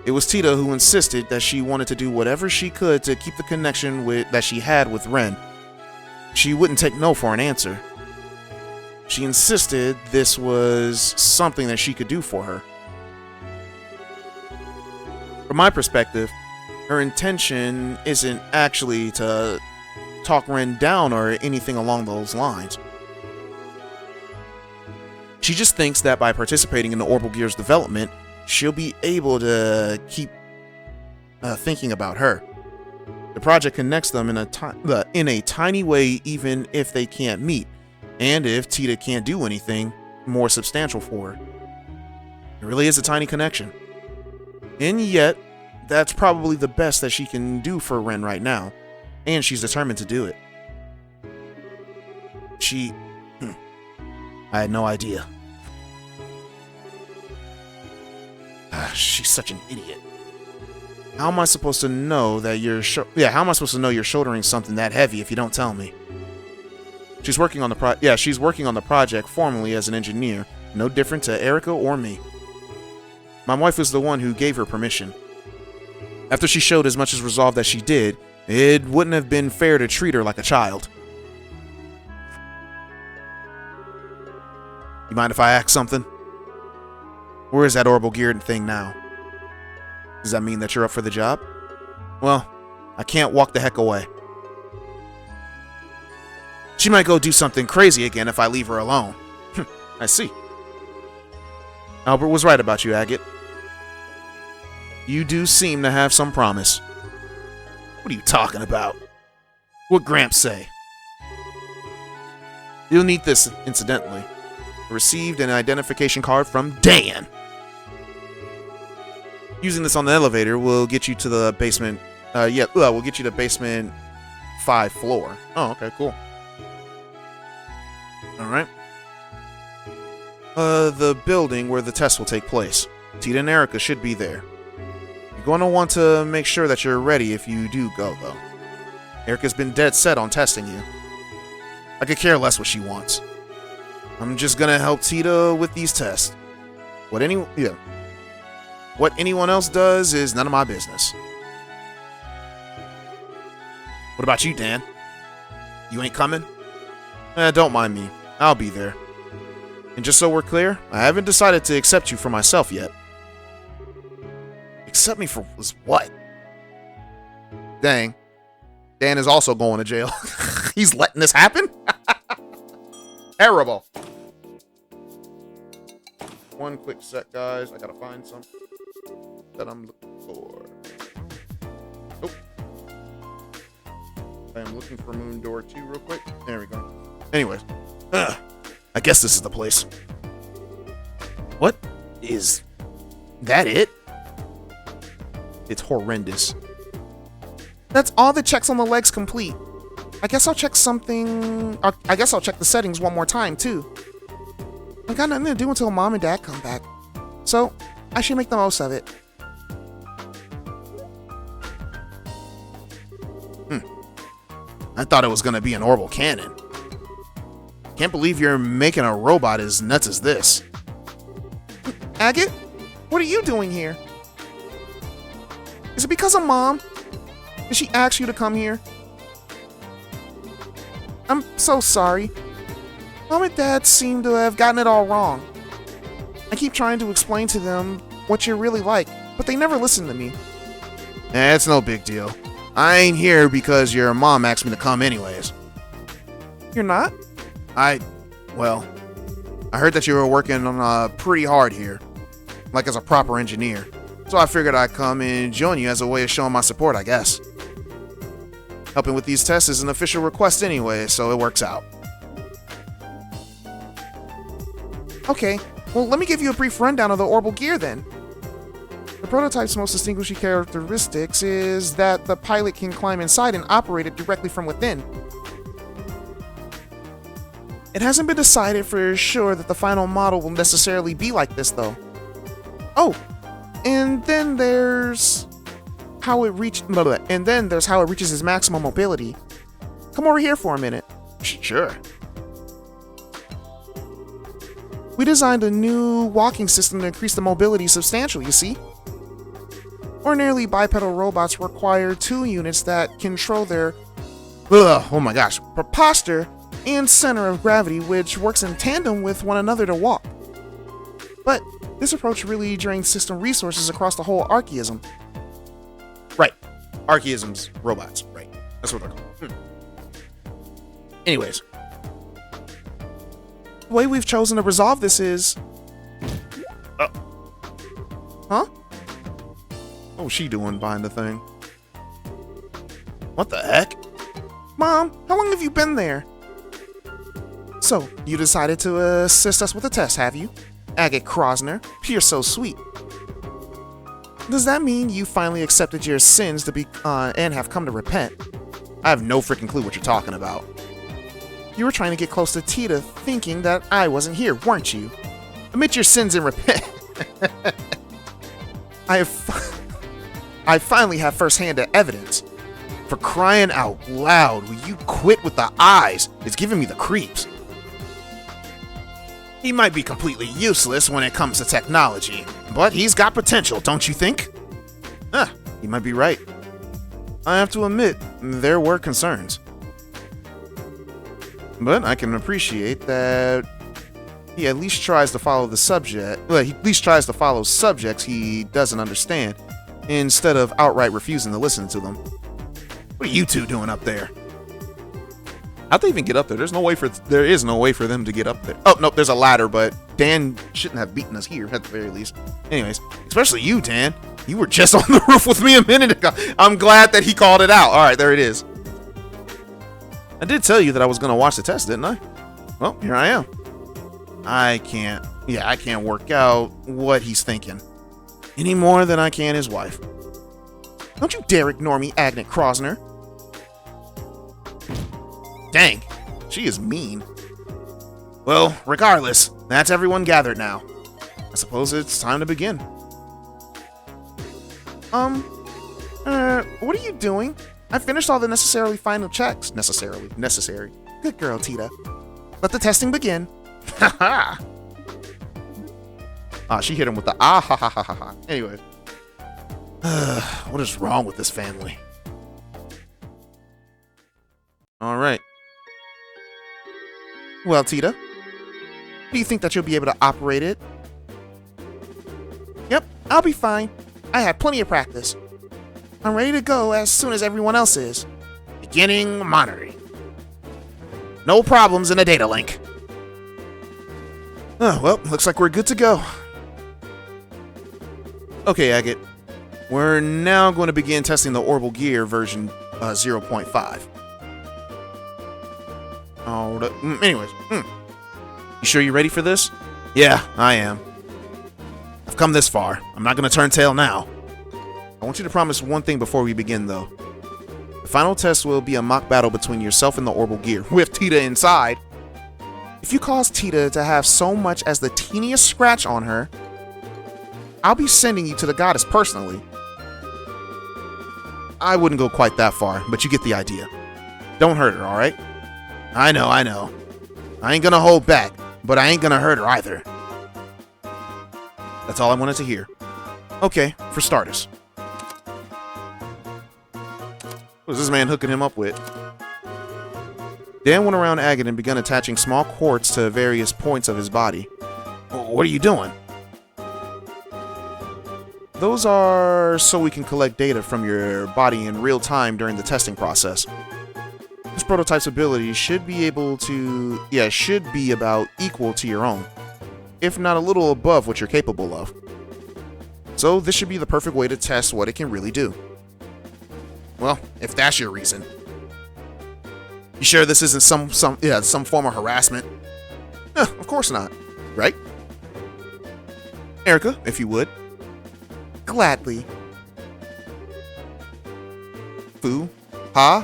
It was Tita who insisted that she wanted to do whatever she could to keep the connection that she had with Ren. She wouldn't take no for an answer. She insisted this was something that she could do for her. From my perspective, her intention isn't actually to talk Ren down or anything along those lines. She just thinks that by participating in the Orbal Gear's development, she'll be able to keep thinking about her. The project connects them in a tiny way, even if they can't meet, and if Tita can't do anything more substantial for her. It really is a tiny connection. And yet, that's probably the best that she can do for Ren right now, and she's determined to do it. I had no idea. She's such an idiot. How am I supposed to know that you're shouldering something that heavy if you don't tell me? She's working on the project formally as an engineer, no different to Erica or me. My wife was the one who gave her permission. After she showed as much as resolve as she did, it wouldn't have been fair to treat her like a child. You mind if I ask something? Where is that Orbal geared thing now? Does that mean that you're up for the job? Well, I can't walk the heck away. She might go do something crazy again if I leave her alone. I see. Albert was right about you, Agate. You do seem to have some promise. What are you talking about? What'd Gramps say? You'll need this, incidentally. Received an identification card from Dan. Using this on the elevator will get you to the basement. We'll get you to basement 5 floor. Oh, okay, cool. Alright. The building where the test will take place. Tita and Erica should be there. You're going to want to make sure that you're ready if you do go, though. Erica's been dead set on testing you. I could care less what she wants. I'm just gonna help Tita with these tests. What anyone else does is none of my business. What about you, Dan? You ain't coming? Don't mind me. I'll be there. And just so we're clear, I haven't decided to accept you for myself yet. Accept me for what? Dang. Dan is also going to jail. He's letting this happen? Terrible. One quick sec, guys. I gotta find something that I'm looking for. Oh. I am looking for Moon Door 2 real quick. There we go. Anyways. I guess this is the place. What? Is that it? It's horrendous. That's all the checks on the legs complete. I guess I'll check the settings one more time, too. I got nothing to do until Mom and Dad come back. So, I should make the most of it. I thought it was going to be an Orbal cannon. Can't believe you're making a robot as nuts as this. Agate, what are you doing here? Is it because of Mom? Did she ask you to come here? I'm so sorry. Mom and Dad seem to have gotten it all wrong. I keep trying to explain to them what you're really like, but they never listen to me. It's no big deal. I ain't here because your mom asked me to come anyways. You're not? Well, I heard that you were working on pretty hard here, like as a proper engineer. So I figured I'd come and join you as a way of showing my support, I guess. Helping with these tests is an official request anyway, so it works out. Okay, well let me give you a brief rundown of the Orbal gear then. The prototype's most distinguishing characteristics is that the pilot can climb inside and operate it directly from within. It hasn't been decided for sure that the final model will necessarily be like this though. Oh, and then there's how it reaches its maximum mobility. Come over here for a minute. Sure. We designed a new walking system to increase the mobility substantially, you see? Ordinarily, bipedal robots require 2 units that control their posture and center of gravity, which works in tandem with one another to walk. But this approach really drains system resources across the whole archaism. Right. Archaisms, robots, right. That's what they're called. Anyways. The way we've chosen to resolve this is... Huh? What's she doing behind the thing? What the heck? Mom, how long have you been there? So, you decided to assist us with the test, have you? Agate Krosner, you're so sweet. Does that mean you finally accepted your sins to be and have come to repent? I have no freaking clue what you're talking about. You were trying to get close to Tita, thinking that I wasn't here, weren't you? Admit your sins and repent. I finally have first-hand evidence. For crying out loud, will you quit with the eyes? It's giving me the creeps. He might be completely useless when it comes to technology, but he's got potential, don't you think? You might be right. I have to admit, there were concerns. But I can appreciate that he at least tries to follow the subject. Well, he at least tries to follow subjects he doesn't understand, instead of outright refusing to listen to them. What are you two doing up there? How'd they even get up there? There is no way for them to get up there. Oh, no, there's a ladder, but Dan shouldn't have beaten us here, at the very least. Anyways, especially you, Dan. You were just on the roof with me a minute ago. I'm glad that he called it out. All right, there it is. I did tell you that I was going to watch the test, didn't I? Well, here I am. I can't work out what he's thinking. Any more than I can his wife. Don't you dare ignore me, Agate Krosner. Dang, she is mean. Well, regardless, that's everyone gathered now. I suppose it's time to begin. What are you doing? I finished all the final checks. Necessary. Good girl, Tita. Let the testing begin. Ha ha! She hit him with the ah ha ha ha ha ha. Anyway. What is wrong with this family? Alright. Well, Tita, do you think that you'll be able to operate it? Yep, I'll be fine. I had plenty of practice. I'm ready to go as soon as everyone else is. Beginning monitoring. No problems in the data link. Oh, well, looks like we're good to go. Okay, Agate. We're now going to begin testing the Orbal gear version 0.5. Anyways, you sure you're ready for this? Yeah, I am. I've come this far. I'm not going to turn tail now. I want you to promise one thing before we begin, though. The final test will be a mock battle between yourself and the Orbal gear, with Tita inside. If you cause Tita to have so much as the teeniest scratch on her, I'll be sending you to the goddess personally. I wouldn't go quite that far, but you get the idea. Don't hurt her, alright? I know. I ain't gonna hold back, but I ain't gonna hurt her either. That's all I wanted to hear. Okay, for starters. What is this man hooking him up with? Dan went around Agate and began attaching small quartz to various points of his body. What are you doing? those are so we can collect data from your body in real time during the testing process. This prototype's ability should be should be about equal to your own, if not a little above what you're capable of. So this should be the perfect way to test what it can really do. Well, if that's your reason. You sure this isn't some form of harassment? Of course not, right? Erica, if you would. Gladly. Fu? Ha?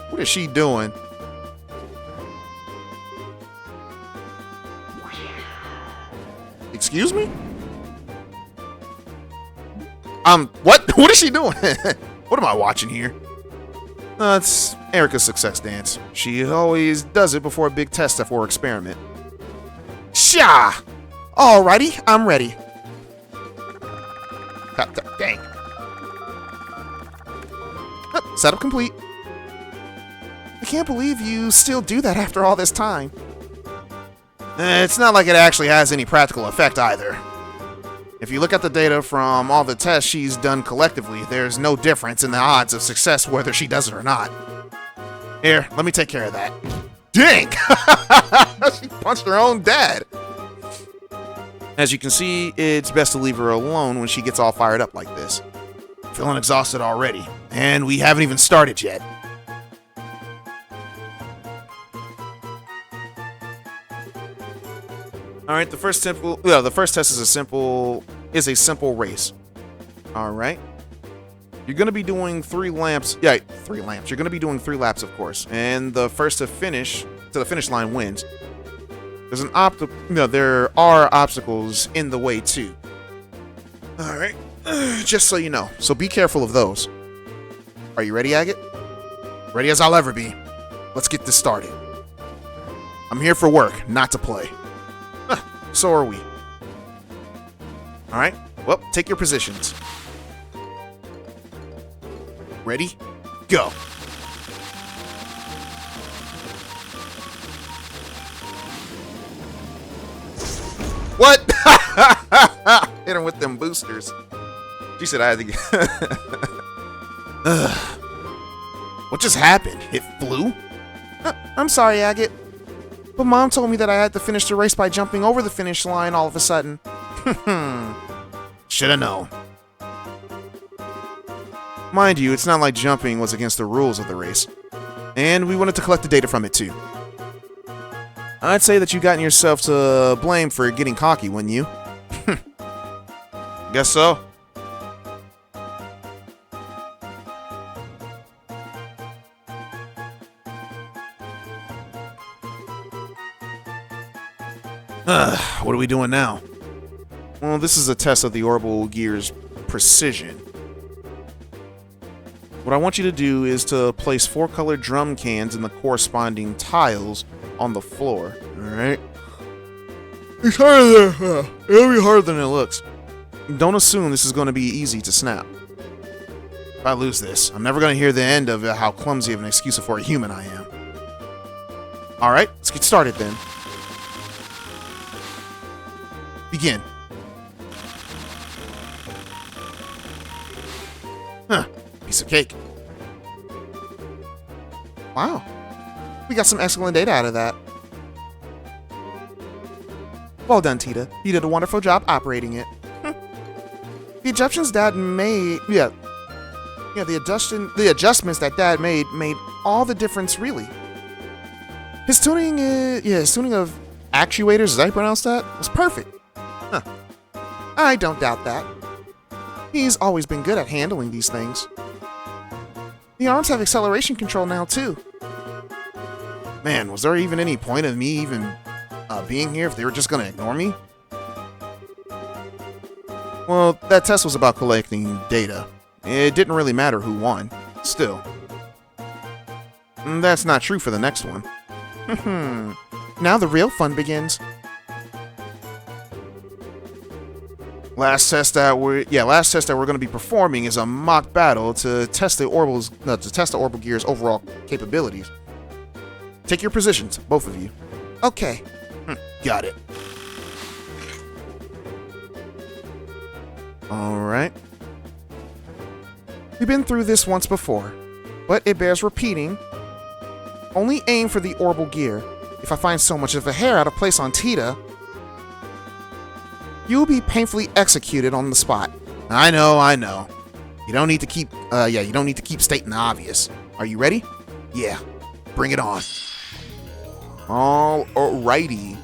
What is she doing? Excuse me? What? What is she doing? What am I watching here? It's Erica's success dance. She always does it before a big test or experiment. Sha! Alrighty, I'm ready. Dang. Setup complete. I can't believe you still do that after all this time. It's not like it actually has any practical effect either. If you look at the data from all the tests she's done collectively, there's no difference in the odds of success whether she does it or not. Here, let me take care of that. Dang! She punched her own dad. As you can see, it's best to leave her alone when she gets all fired up like this. Feeling exhausted already, and we haven't even started yet. All right, the first test is a simple race. All right, you're gonna be doing 3 laps. Yeah, 3 laps. You're gonna be doing 3 laps, of course, and the first to the finish line wins. There are obstacles in the way too. All right, just so you know. So be careful of those. Are you ready, Agate? Ready as I'll ever be. Let's get this started. I'm here for work, not to play. So are we. Alright, well, take your positions. Ready? Go. What? Hit him with them boosters. She said I had to get... What just happened? It flew? I'm sorry, Agate. But Mom told me that I had to finish the race by jumping over the finish line all of a sudden. Shoulda known. Mind you, it's not like jumping was against the rules of the race. And we wanted to collect the data from it too. I'd say that you've gotten yourself to blame for getting cocky, wouldn't you? Guess so. What are we doing now? Well, this is a test of the orbital gear's precision. What I want you to do is to place 4 colored drum cans in the corresponding tiles on the floor. Alright? It's harder. It'll be harder than it looks. Don't assume this is going to be easy to snap. If I lose this, I'm never going to hear the end of how clumsy of an excuse for a human I am. Alright, let's get started then. Begin. Huh. Piece of cake. Wow. We got some excellent data out of that. Well done, Tita. You did a wonderful job operating it. The adjustments Dad made... the adjustments that Dad made all the difference, really. His tuning of actuators, as I pronounce that, was perfect. Huh. I don't doubt that. He's always been good at handling these things. The arms have acceleration control now, too. Man, was there even any point of me even being here if they were just gonna ignore me? Well, that test was about collecting data. It didn't really matter who won. Still. That's not true for the next one. Now the real fun begins. Last test that we're going to be performing is a mock battle to test the orbital gear's overall capabilities. Take your positions, both of you. Okay. Got it. Alright. We've been through this once before, but it bears repeating. Only aim for the Orbal gear. If I find so much of a hair out of place on Tita, you'll be painfully executed on the spot. I know. You don't need to keep, you don't need to keep stating the obvious. Are you ready? Yeah. Bring it on. Alrighty.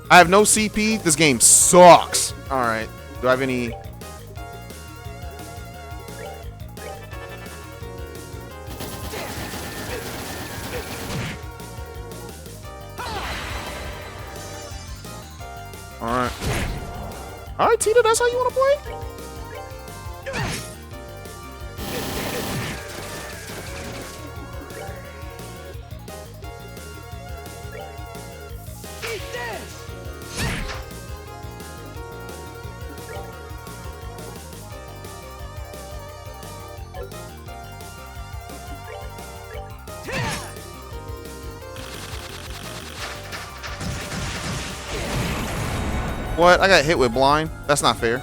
I have no CP. This game sucks. Alright. Do I have any... Alright. Alright, Tita, that's how you want to play? Eat this! What? I got hit with blind? That's not fair.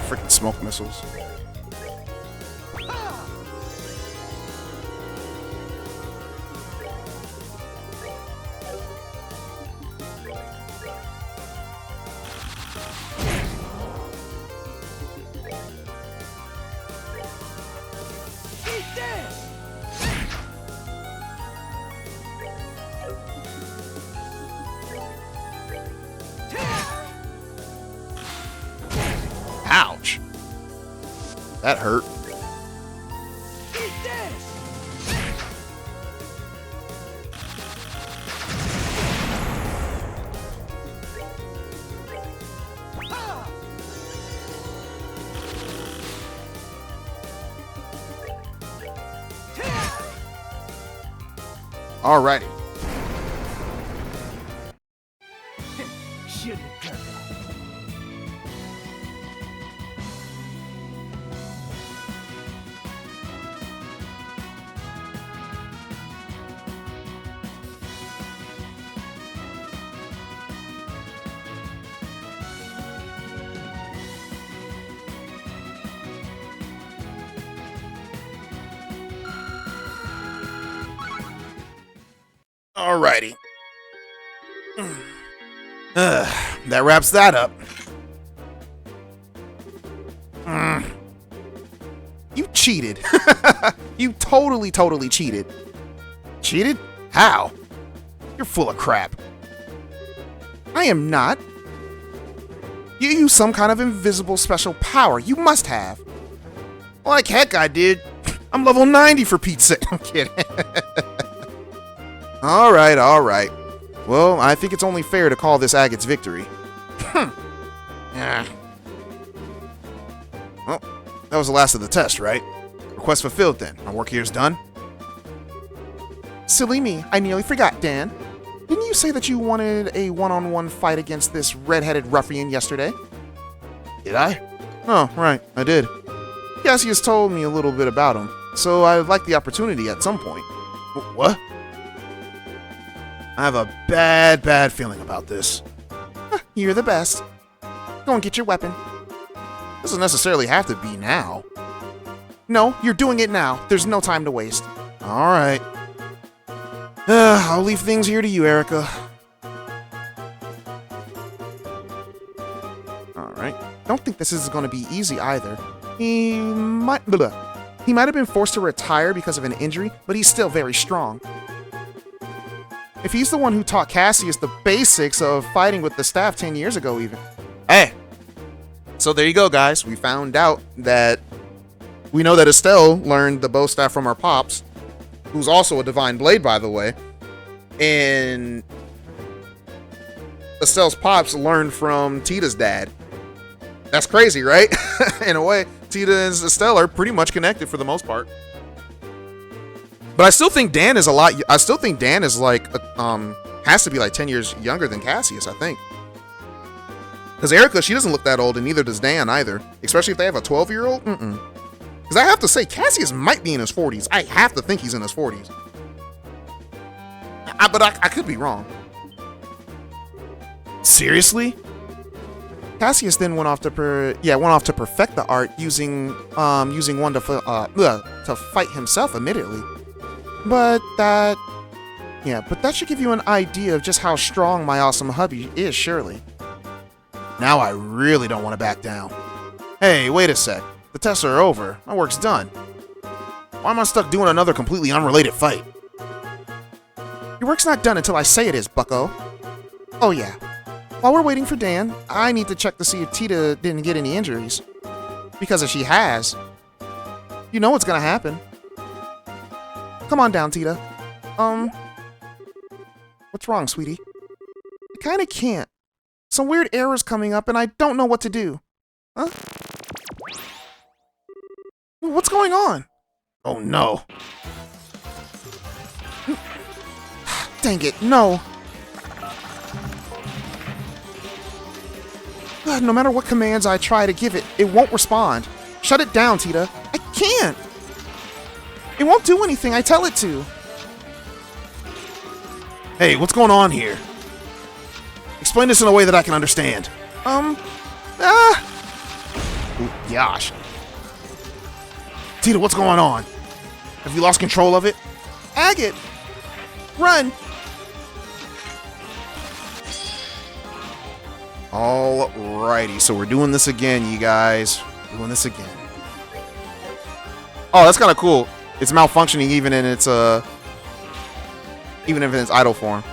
Freaking smoke missiles. Ouch. That hurt. Eat this! Alrighty. Should have done that. Alrighty. That wraps that up. You cheated. You totally cheated. Cheated? How? You're full of crap. I am not. You use some kind of invisible special power. You must have. Like heck I did. I'm level 90 for Pete's sake. I'm kidding. Alright. Well, I think it's only fair to call this Agate's victory. Yeah. Well, that was the last of the test, right? Request fulfilled then. My work here's done. Silly me, I nearly forgot, Dan. Didn't you say that you wanted a one-on-one fight against this red-headed ruffian yesterday? Did I? Oh, right, I did. Cassius told me a little bit about him, so I'd like the opportunity at some point. What? I have a bad feeling about this. You're the best. Go and get your weapon. Doesn't necessarily have to be now. No, you're doing it now. There's no time to waste. Alright. I'll leave things here to you, Erica. Alright. Don't think this is going to be easy either. He might have been forced to retire because of an injury, but he's still very strong. If he's the one who taught Cassius the basics of fighting with the staff 10 years ago even. Hey! So there you go, guys. We found out that... We know that Estelle learned the bow staff from our pops. who's also a Divine Blade, by the way. And Estelle's pops learned from Tita's dad. That's crazy, right? In a way, Tita and Estelle are pretty much connected for the most part. But I still think Dan is like, has to be like 10 years younger than Cassius, I think. Because Erica, she doesn't look that old, and neither does Dan either. Especially if they have a 12-year-old. Because I have to say, Cassius might be in his 40s. I have to think he's in his 40s. But I could be wrong. Seriously? Cassius then went off to perfect the art using one to fight himself, admittedly. But that should give you an idea of just how strong my awesome hubby is, surely. Now I really don't want to back down. Hey, wait a sec. The tests are over. My work's done. Why am I stuck doing another completely unrelated fight? Your work's not done until I say it is, bucko. Oh yeah. While we're waiting for Dan, I need to check to see if Tita didn't get any injuries. Because if she has, you know what's gonna happen. Come on down, Tita. What's wrong, sweetie? I kinda can't. Some weird errors coming up and I don't know what to do. Huh? What's going on? Oh no. Dang it, no. No matter what commands I try to give it, it won't respond. Shut it down, Tita. I can't. It won't do anything I tell it to. Hey, what's going on here? Explain this in a way that I can understand. Ooh, gosh. Tita, what's going on? Have you lost control of it? Agate! Run! Alrighty, so we're doing this again, you guys. Doing this again. Oh, that's kind of cool. It's malfunctioning even in its even if in its idle form.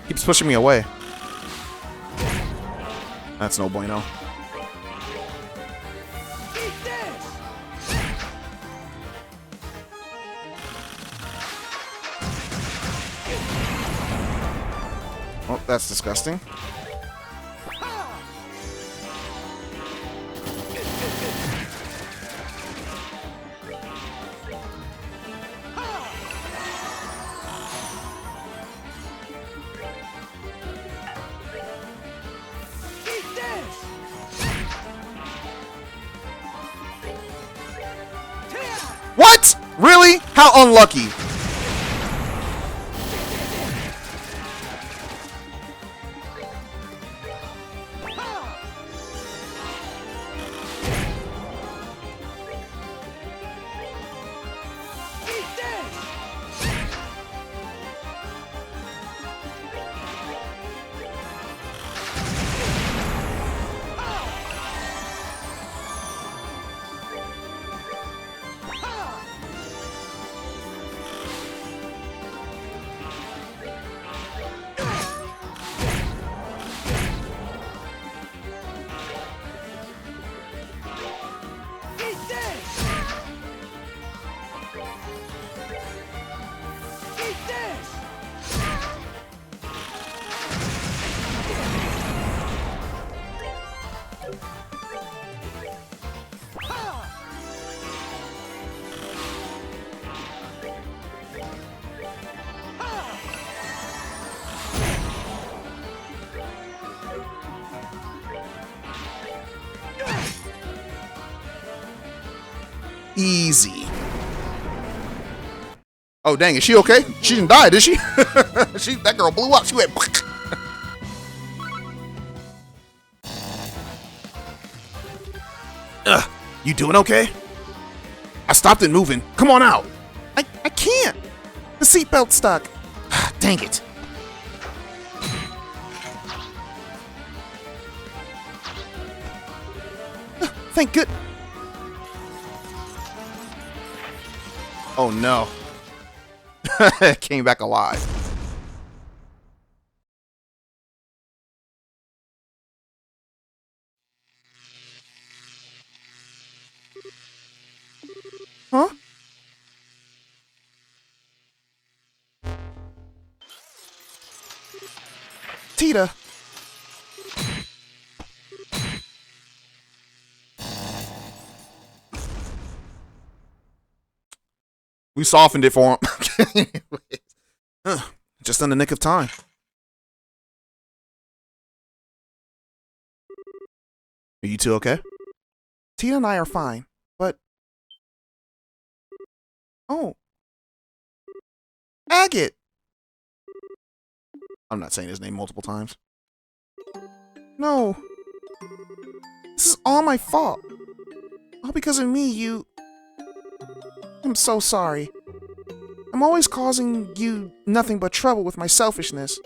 Keeps pushing me away. That's no bueno. Oh, that's disgusting. What? Really? How unlucky. Easy. Oh, dang, is she okay? She didn't die, did she? That girl blew up. She went... You doing okay? I stopped it moving. Come on out. I can't. The seatbelt's stuck. Dang it. Thank goodness. Oh no. Came back alive. Huh? Tita. We softened it for him. Just in the nick of time. Are you two okay? Tita and I are fine, but... Oh. Agate! I'm not saying his name multiple times. No. This is all my fault. All because of me, you... I'm so sorry. I'm always causing you nothing but trouble with my selfishness.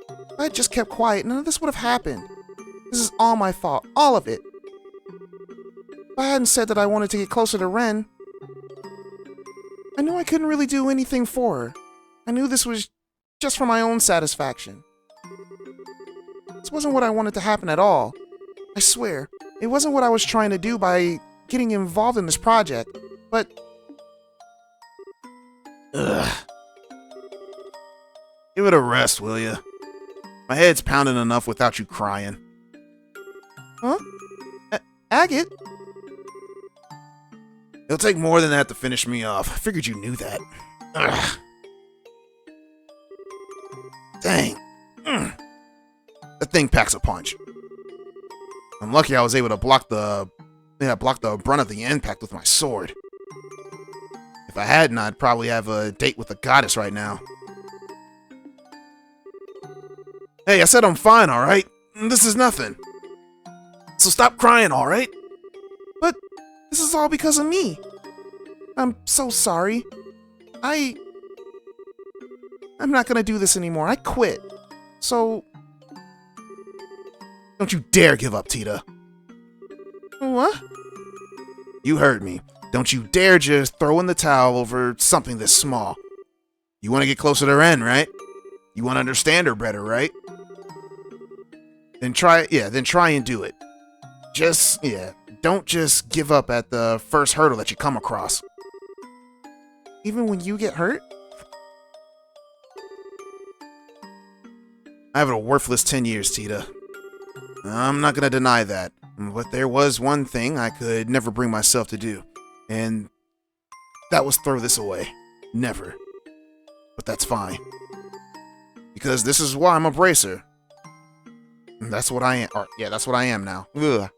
If I had just kept quiet, none of this would have happened. This is all my fault. All of it. If I hadn't said that I wanted to get closer to Ren, I knew I couldn't really do anything for her. I knew this was just for my own satisfaction. This wasn't what I wanted to happen at all. I swear, it wasn't what I was trying to do by getting involved in this project, but... Ugh. Give it a rest, will ya? My head's pounding enough without you crying. Huh? Agate? It'll take more than that to finish me off. I figured you knew that. Ugh. Dang. That thing packs a punch. I'm lucky I was able to block the brunt of the impact with my sword. If I hadn't, I'd probably have a date with the goddess right now. Hey, I said I'm fine, alright? This is nothing. So stop crying, alright? But this is all because of me. I'm so sorry. I'm not gonna do this anymore. I quit. So... Don't you dare give up, Tita. What? You heard me. Don't you dare just throw in the towel over something this small. You want to get closer to Ren, right? You want to understand her better, right? Then try and do it. Don't just give up at the first hurdle that you come across. Even when you get hurt? I have a worthless 10 years, Tita. I'm not gonna deny that. But there was one thing I could never bring myself to do. And that was throw this away. Never. But that's fine. Because this is why I'm a bracer. That's what I am. That's what I am now. Ugh.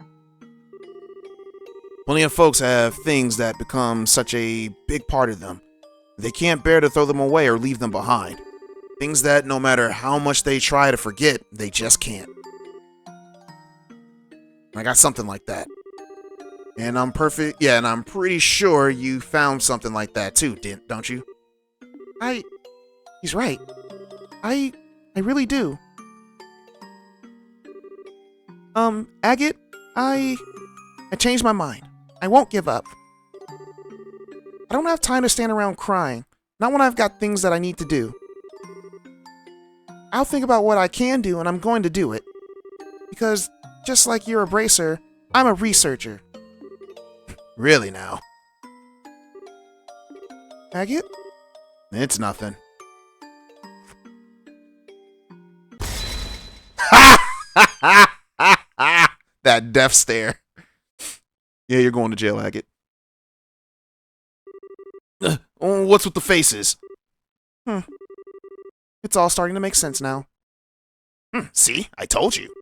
Plenty of folks have things that become such a big part of them. They can't bear to throw them away or leave them behind. Things that no matter how much they try to forget, they just can't. I got something like that. And I'm pretty sure you found something like that too, don't you? He's right. I really do. Agate, I changed my mind. I won't give up. I don't have time to stand around crying. Not when I've got things that I need to do. I'll think about what I can do and I'm going to do it. Because just like you're a bracer, I'm a researcher. Really now? Agate? It's nothing. That death stare. Yeah, you're going to jail, Agate. What's with the faces? It's all starting to make sense now. See? I told you.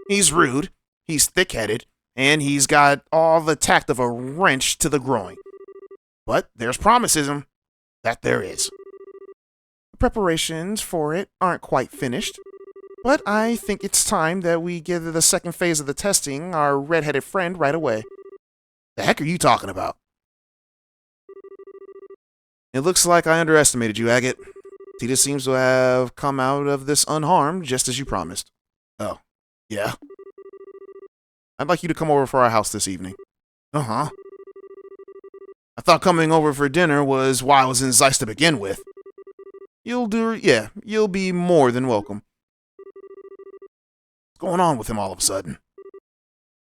He's rude, he's thick-headed, and he's got all the tact of a wrench to the groin. But there's promiseism. That there is. The preparations for it aren't quite finished, but I think it's time that we give the second phase of the testing our red-headed friend right away. The heck are you talking about? It looks like I underestimated you, Agate. Tita seems to have come out of this unharmed, just as you promised. Oh, yeah? I'd like you to come over for our house this evening. Uh-huh. I thought coming over for dinner was why I was in Zeiss to begin with. You'll be more than welcome. What's going on with him all of a sudden?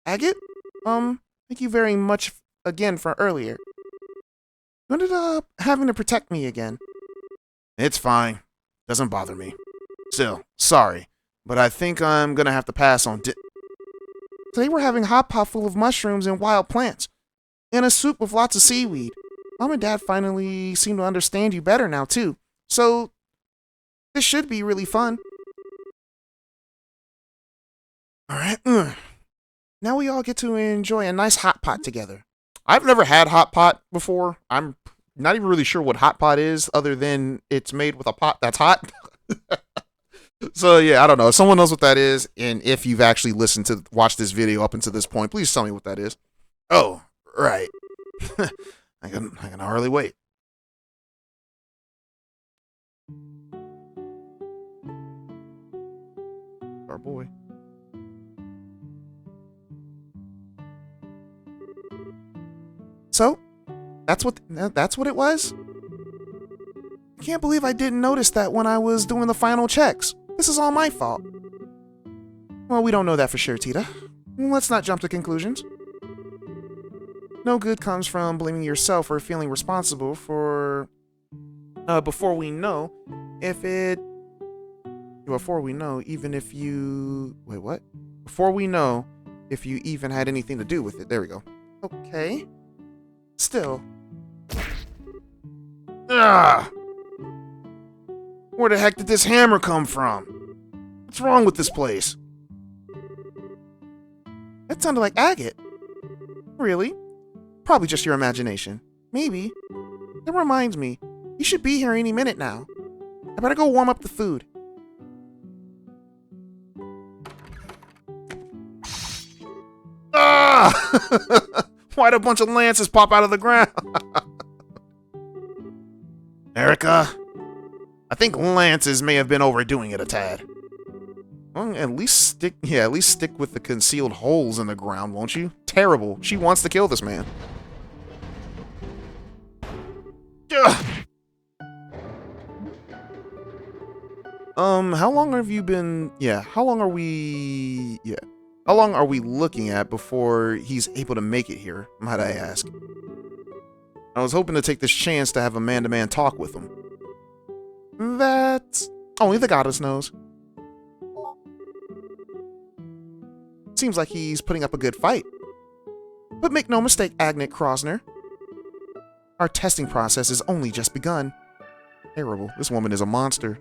Agate? Thank you very much again for earlier. You ended up having to protect me again. It's fine. Doesn't bother me. Still, sorry, but I think I'm gonna have to pass on Today we're having hot pot full of mushrooms and wild plants, and a soup with lots of seaweed. Mom and Dad finally seem to understand you better now, too. So, this should be really fun. Alright, now we all get to enjoy a nice hot pot together. I've never had hot pot before. I'm not even really sure what hot pot is, other than it's made with a pot that's hot. So yeah, I don't know. If someone knows what that is, and if you've actually watched this video up until this point, please tell me what that is. Oh, right. I can hardly wait. Our boy. So, that's what it was? I can't believe I didn't notice that when I was doing the final checks. This is all my fault. Well, we don't know that for sure, Tita. Let's not jump to conclusions. No good comes from blaming yourself or feeling responsible for... before we know even if you... Wait, what? Before we know if you even had anything to do with it. There we go. Okay. Still. Ugh! Where the heck did this hammer come from? What's wrong with this place? That sounded like agate. Really? Probably just your imagination. Maybe. That reminds me. You should be here any minute now. I better go warm up the food. Ah! Why'd a bunch of lances pop out of the ground? Erica? I think lances may have been overdoing it a tad. Well, at least stick with the concealed holes in the ground, won't you? Terrible. She wants to kill this man. Ugh. How long have you been... how long are we... How long are we looking at before he's able to make it here, might I ask? I was hoping to take this chance to have a man-to-man talk with him. That only the goddess knows. Seems like he's putting up a good fight. But make no mistake, Agate Krosner. Our testing process has only just begun. Terrible. This woman is a monster.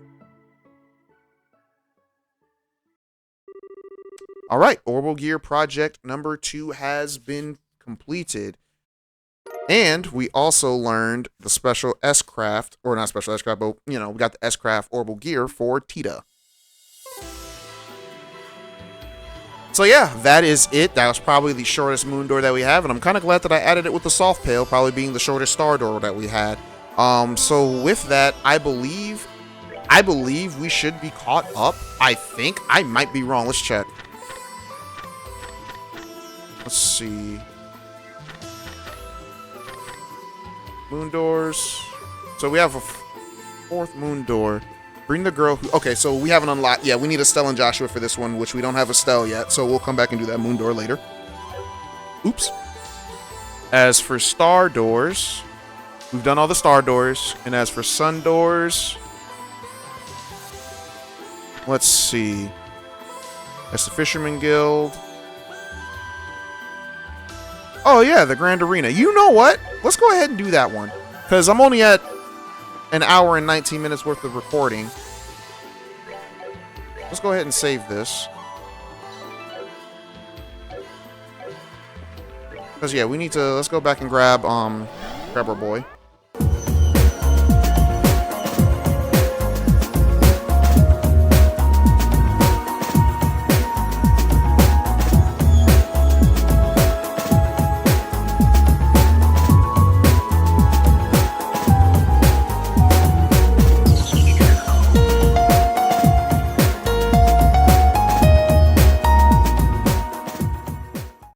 Alright, Orbal Gear Project number 2 has been completed. And we also learned the special S-Craft, or not special S-Craft, but, we got the S-Craft Orbal Gear for Tita. So yeah, that is it. That was probably the shortest moon door that we have, and I'm kind of glad that I added it with the soft pail, probably being the shortest star door that we had. So with that, I believe we should be caught up. I think. I might be wrong. Let's check. Let's see. Moon doors. So we have a 4th moon door. Bring the girl who... Okay, so we haven't unlocked... Yeah, we need Estelle and Joshua for this one, which we don't have Estelle yet, so we'll come back and do that moon door later. Oops. As for star doors, we've done all the star doors. And as for sun doors... Let's see. That's the Fisherman Guild. Oh yeah, the Grand Arena. You know what? Let's go ahead and do that one. Because I'm only at an hour and 19 minutes worth of recording. Let's go ahead and save this. Because yeah, we need to... Let's go back and grab our boy.